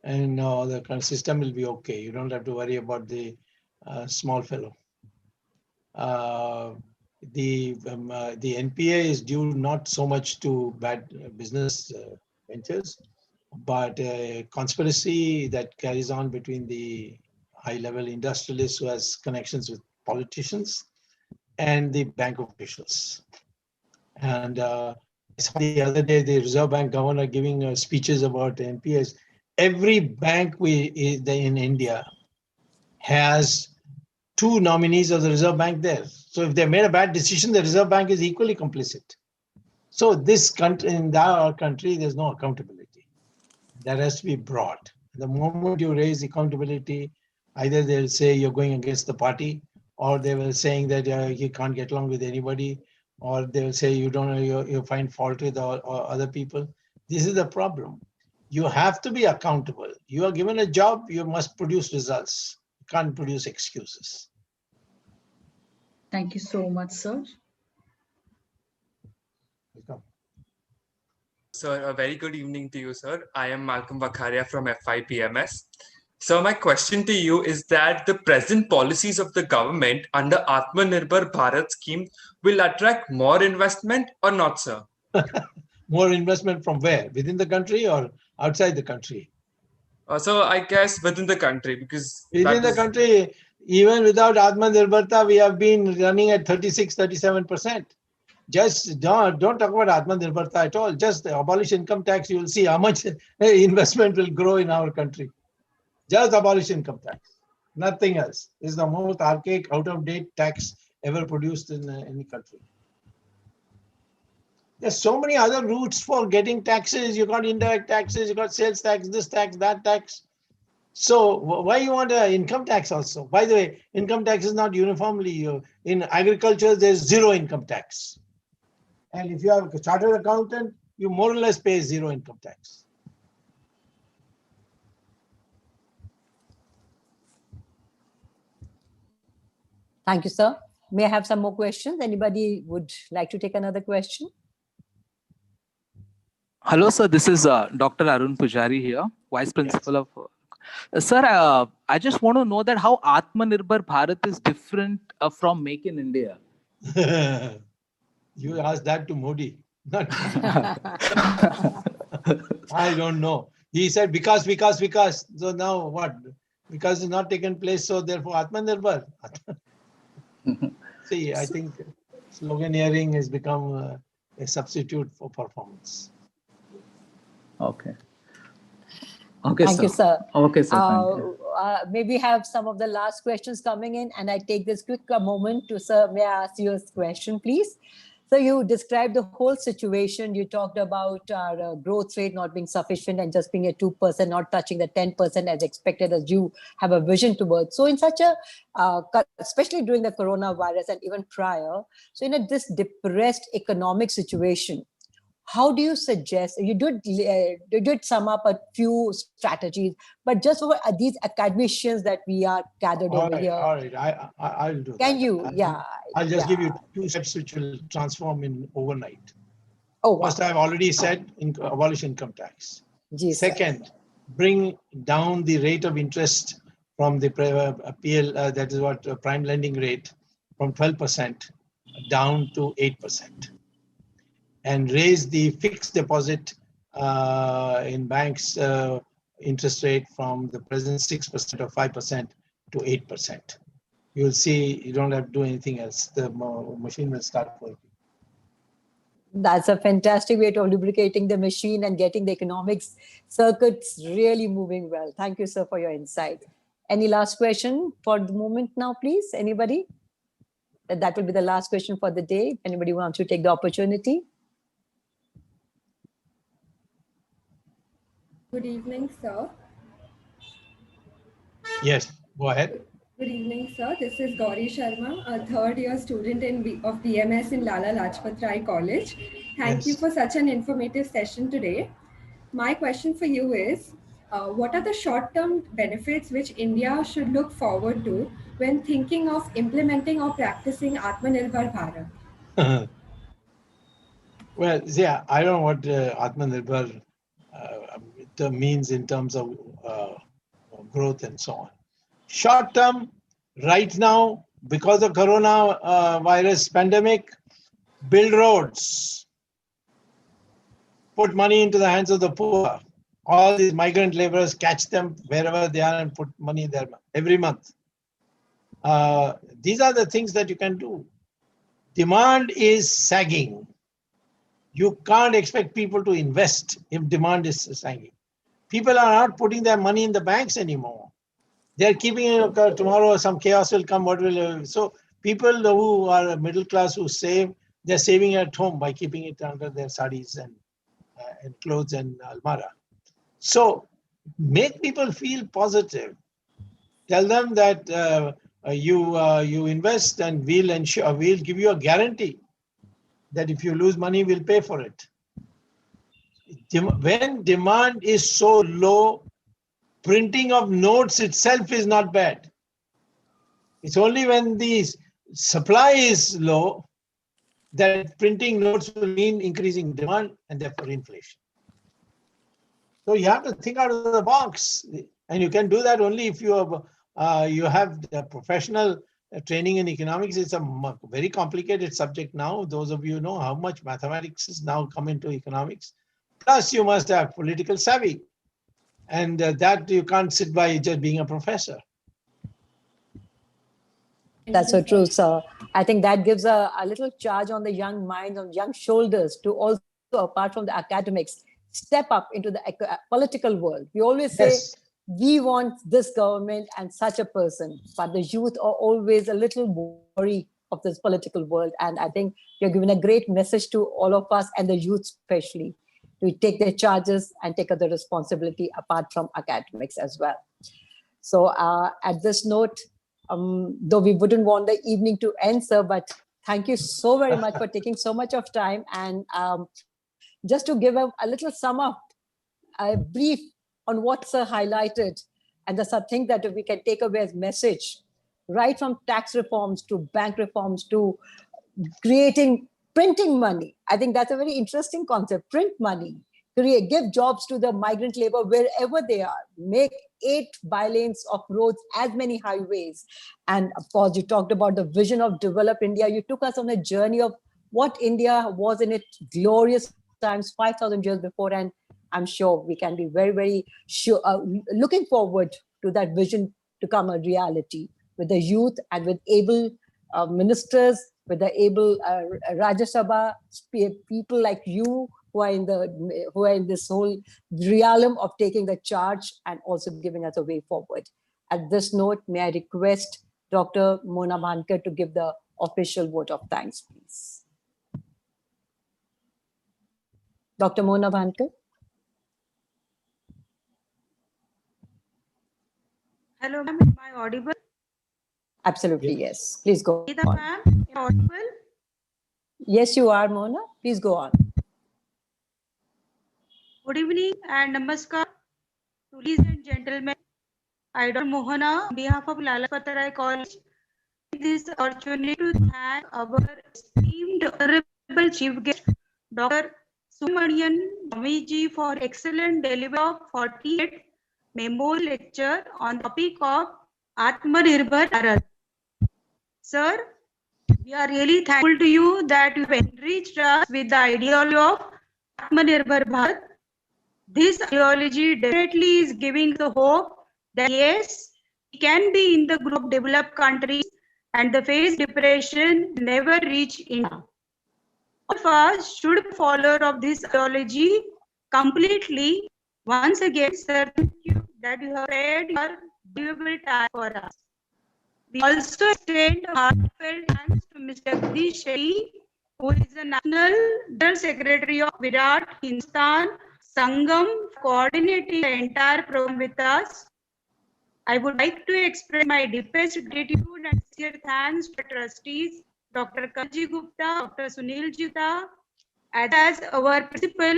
and the system will be okay. You don't have to worry about the small fellow. The NPA is due not so much to bad business ventures, but a conspiracy that carries on between the high-level industrialists who has connections with politicians and the bank officials. And I saw the other day the Reserve Bank governor giving speeches about NPS. every bank in India has 2 nominees of the Reserve Bank there. So if they made a bad decision, the Reserve Bank is equally complicit. So this country, in our country, there's no accountability. That has to be brought. The moment you raise accountability, either they'll say you're going against the party, or they will saying that you can't get along with anybody, or they will say you find fault with other people. This is the problem. You have to be accountable. You are given a job, you must produce results. You can't produce excuses. Thank you so much, sir. Welcome. Sir, a very good evening to you, sir. I am Malcolm Vakharia from FIPMS. So my question to you is that the present policies of the government under Atmanirbhar Bharat scheme will attract more investment or not, sir? More investment from where? Within the country or outside the country? So I guess within the country, because within the country, even without Atmanirbharta, we have been running at 36-37%. Just don't talk about Atmanirbharta at all. Just abolish income tax, you will see how much investment will grow in our country. Just abolish income tax, nothing else. It's the most archaic, out-of-date tax ever produced in any country. There's so many other routes for getting taxes. You got indirect taxes, you got sales tax, this tax, that tax. So why you want an income tax also? By the way, income tax is not uniformly. In agriculture, there's zero income tax. And if you have a chartered accountant, you more or less pay zero income tax. Thank you, sir. May I have some more questions? Anybody would like to take another question? Hello, sir. This is Dr. Arun Pujari here, Vice Principal of... Sir, I just want to know that how Atmanirbhar Bharat is different from Make in India. You asked that to Modi. Not I don't know. He said because. So now what? Because it's not taken place, so therefore Atmanirbhar. See, I think sloganeering has become a substitute for performance. Okay. Okay, thank sir. you, sir. Okay, sir. Thank you. Maybe have some of the last questions coming in, and I take this quick moment to, sir, may I ask you a question, please? So you described the whole situation. You talked about our growth rate not being sufficient and just being at 2%, not touching the 10% as expected, as you have a vision towards. So in such a, especially during the coronavirus and even prior, so in this depressed economic situation, how do you suggest, you did sum up a few strategies, but just for these academicians that we are gathered over here. All right, I'll do that. Can you, I'll just give you 2 steps which will transform in overnight. Oh, wow. First, I've already said, abolish income tax. Jesus. Second, bring down the rate of interest from the PL, that is what prime lending rate, from 12% down to 8%. And raise the fixed deposit in banks interest rate from the present 6% or 5% to 8%. You'll see you don't have to do anything else. The machine will start working. That's a fantastic way of lubricating the machine and getting the economics circuits really moving well. Thank you, sir, for your insight. Any last question for the moment now, please? Anybody? That will be the last question for the day. Anybody wants to take the opportunity? Good evening, sir. Yes, go ahead. Good evening, sir. This is Gauri Sharma, a third-year student of BMS in Lala Lajpatrai College. Thank you for such an informative session today. My question for you is, what are the short-term benefits which India should look forward to when thinking of implementing or practicing Atmanirbhar Bharat? Well, yeah, I don't know what Atmanirbhar means in terms of growth and so on. Short term, right now, because of coronavirus pandemic, build roads, put money into the hands of the poor. All these migrant laborers, catch them wherever they are and put money there every month. These are the things that you can do. Demand is sagging. You can't expect people to invest if demand is sagging. People are not putting their money in the banks anymore. They're keeping it. Tomorrow some chaos will come. What will so people who are middle class who save, they're saving at home by keeping it under their sarees and clothes and almara. So make people feel positive. Tell them that you invest and we'll give you a guarantee that if you lose money, we'll pay for it. When demand is so low, printing of notes itself is not bad. It's only when the supply is low that printing notes will mean increasing demand and therefore inflation. So you have to think out of the box, and you can do that only if you have the professional training in economics. It's a very complicated subject now. Those of you know how much mathematics has now come into economics. Plus, you must have political savvy, and that you can't sit by just being a professor. That's so true, sir. I think that gives a little charge on the young minds, on young shoulders to also, apart from the academics, step up into the political world. We always say, yes, we want this government and such a person, but the youth are always a little worried of this political world. And I think you're giving a great message to all of us, and the youth especially, to take their charges and take up the responsibility apart from academics as well. So at this note, though we wouldn't want the evening to end, sir, but thank you so very much for taking so much of time. And just to give a little sum up, a brief on what sir highlighted, and the thing that we can take away as message, right from tax reforms to bank reforms to printing money. I think that's a very interesting concept. Print money, give jobs to the migrant labor wherever they are, make 8 bylanes of roads, as many highways. And of course, you talked about the vision of developed India. You took us on a journey of what India was in its glorious times 5,000 years before. And I'm sure we can be very, very sure, looking forward to that vision to come a reality with the youth and with able ministers, with the able Rajya Sabha people like you who are in this whole realm of taking the charge and also giving us a way forward. At this note, may I request Dr. Mona Bhankar to give the official vote of thanks, please. Dr. Mona Bhankar. Hello, ma'am. Am I audible? Absolutely, yes. Please go on. Ma'am, am I audible? Yes, you are, Mona. Please go on. Good evening and namaskar to ladies and gentlemen. I, Dr. Mohana, on behalf of Lala Lajpatrai College, this opportunity to thank our esteemed honorable chief guest, Dr. Subramanian Swamy for excellent delivery of 48 memorial lecture on the topic of Atmanirbhar Bharat. Sir, we are really thankful to you that you have enriched us with the ideology of Atmanirbhar Bharat. This ideology definitely is giving the hope that yes, we can be in the group of developed countries and the face depression never reach India. All of us should be followers of this ideology completely. Once again, sir, thank you that you have spared your valuable time for us. We also extend heartfelt thanks to Mr. Shri, who is the National General Secretary of Virat Hindustan Sangam, coordinating the entire program with us. I would like to express my deepest gratitude and sincere thanks to trustees, Dr. Kalji Gupta, Dr. Sunil Jita, as our principal,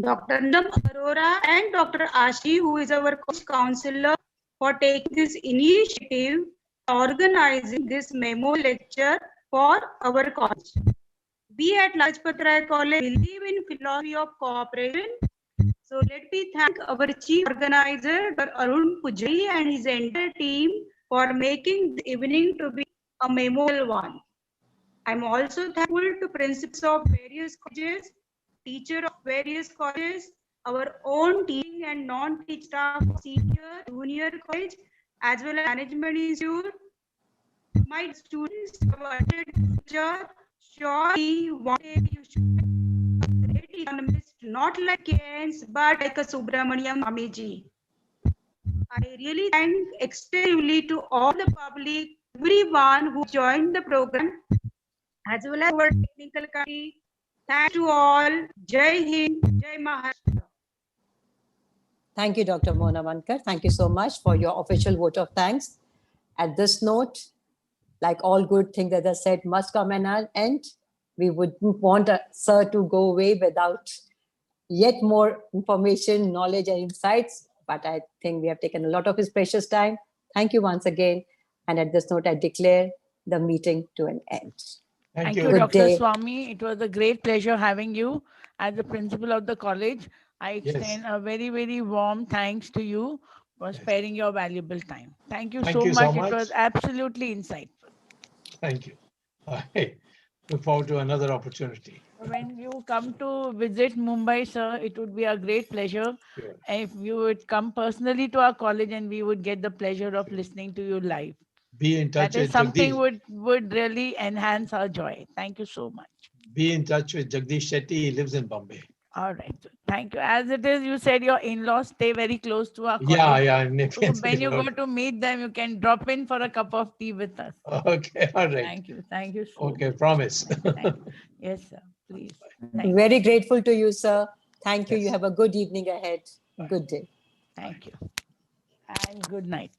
Dr. Nam Arora, and Dr. Ashi, who is our counselor, for taking this initiative, organizing this memo lecture for our college. We at Lajpatrai College believe in philosophy of cooperation. So let me thank our chief organizer, Dr. Arun Pujari, and his entire team for making the evening to be a memorable one. I'm also thankful to principals of various colleges, teachers of various colleges, our own teaching and non-teaching staff of senior, junior college, as well as management institute. My students have attended the lecture. Surely one day you should be a great economist not like Keynes, but like a Subramanian Swamiji. I really thank extensively to all the public, everyone who joined the program, as well as our technical committee. Thanks to all. Jai Hind, Jai Maharashtra. Thank you, Dr. Mona Vankar. Thank you so much for your official vote of thanks. At this note, like all good things, as I said, must come an end. We wouldn't want sir to go away without yet more information, knowledge, and insights. But I think we have taken a lot of his precious time. Thank you once again. And at this note, I declare the meeting to an end. Thank you, Good Dr. day. Swamy. It was a great pleasure having you as the principal of the college. I extend a very, very warm thanks to you for sparing your valuable time. Thank you Thank so you so much. much. It was absolutely insightful. Thank you. I look forward to another opportunity. When you come to visit Mumbai, sir, it would be a great pleasure Sure. if you would come personally to our college and we would get the pleasure of listening to you live. Be in touch That is with something Jagdish. would really enhance our joy. Thank you so much. Be in touch with Jagdish Shetty. He lives in Bombay. All right. Thank you. As it is, you said your in-laws stay very close to our college. Yeah. So when you go to meet them, you can drop in for a cup of tea with us. Okay, all right. Thank you. Thank you so Okay, much. promise. Yes, sir. Please. Very grateful to you, sir. Thank you. You have a good evening ahead. Good day. Thank you. And good night.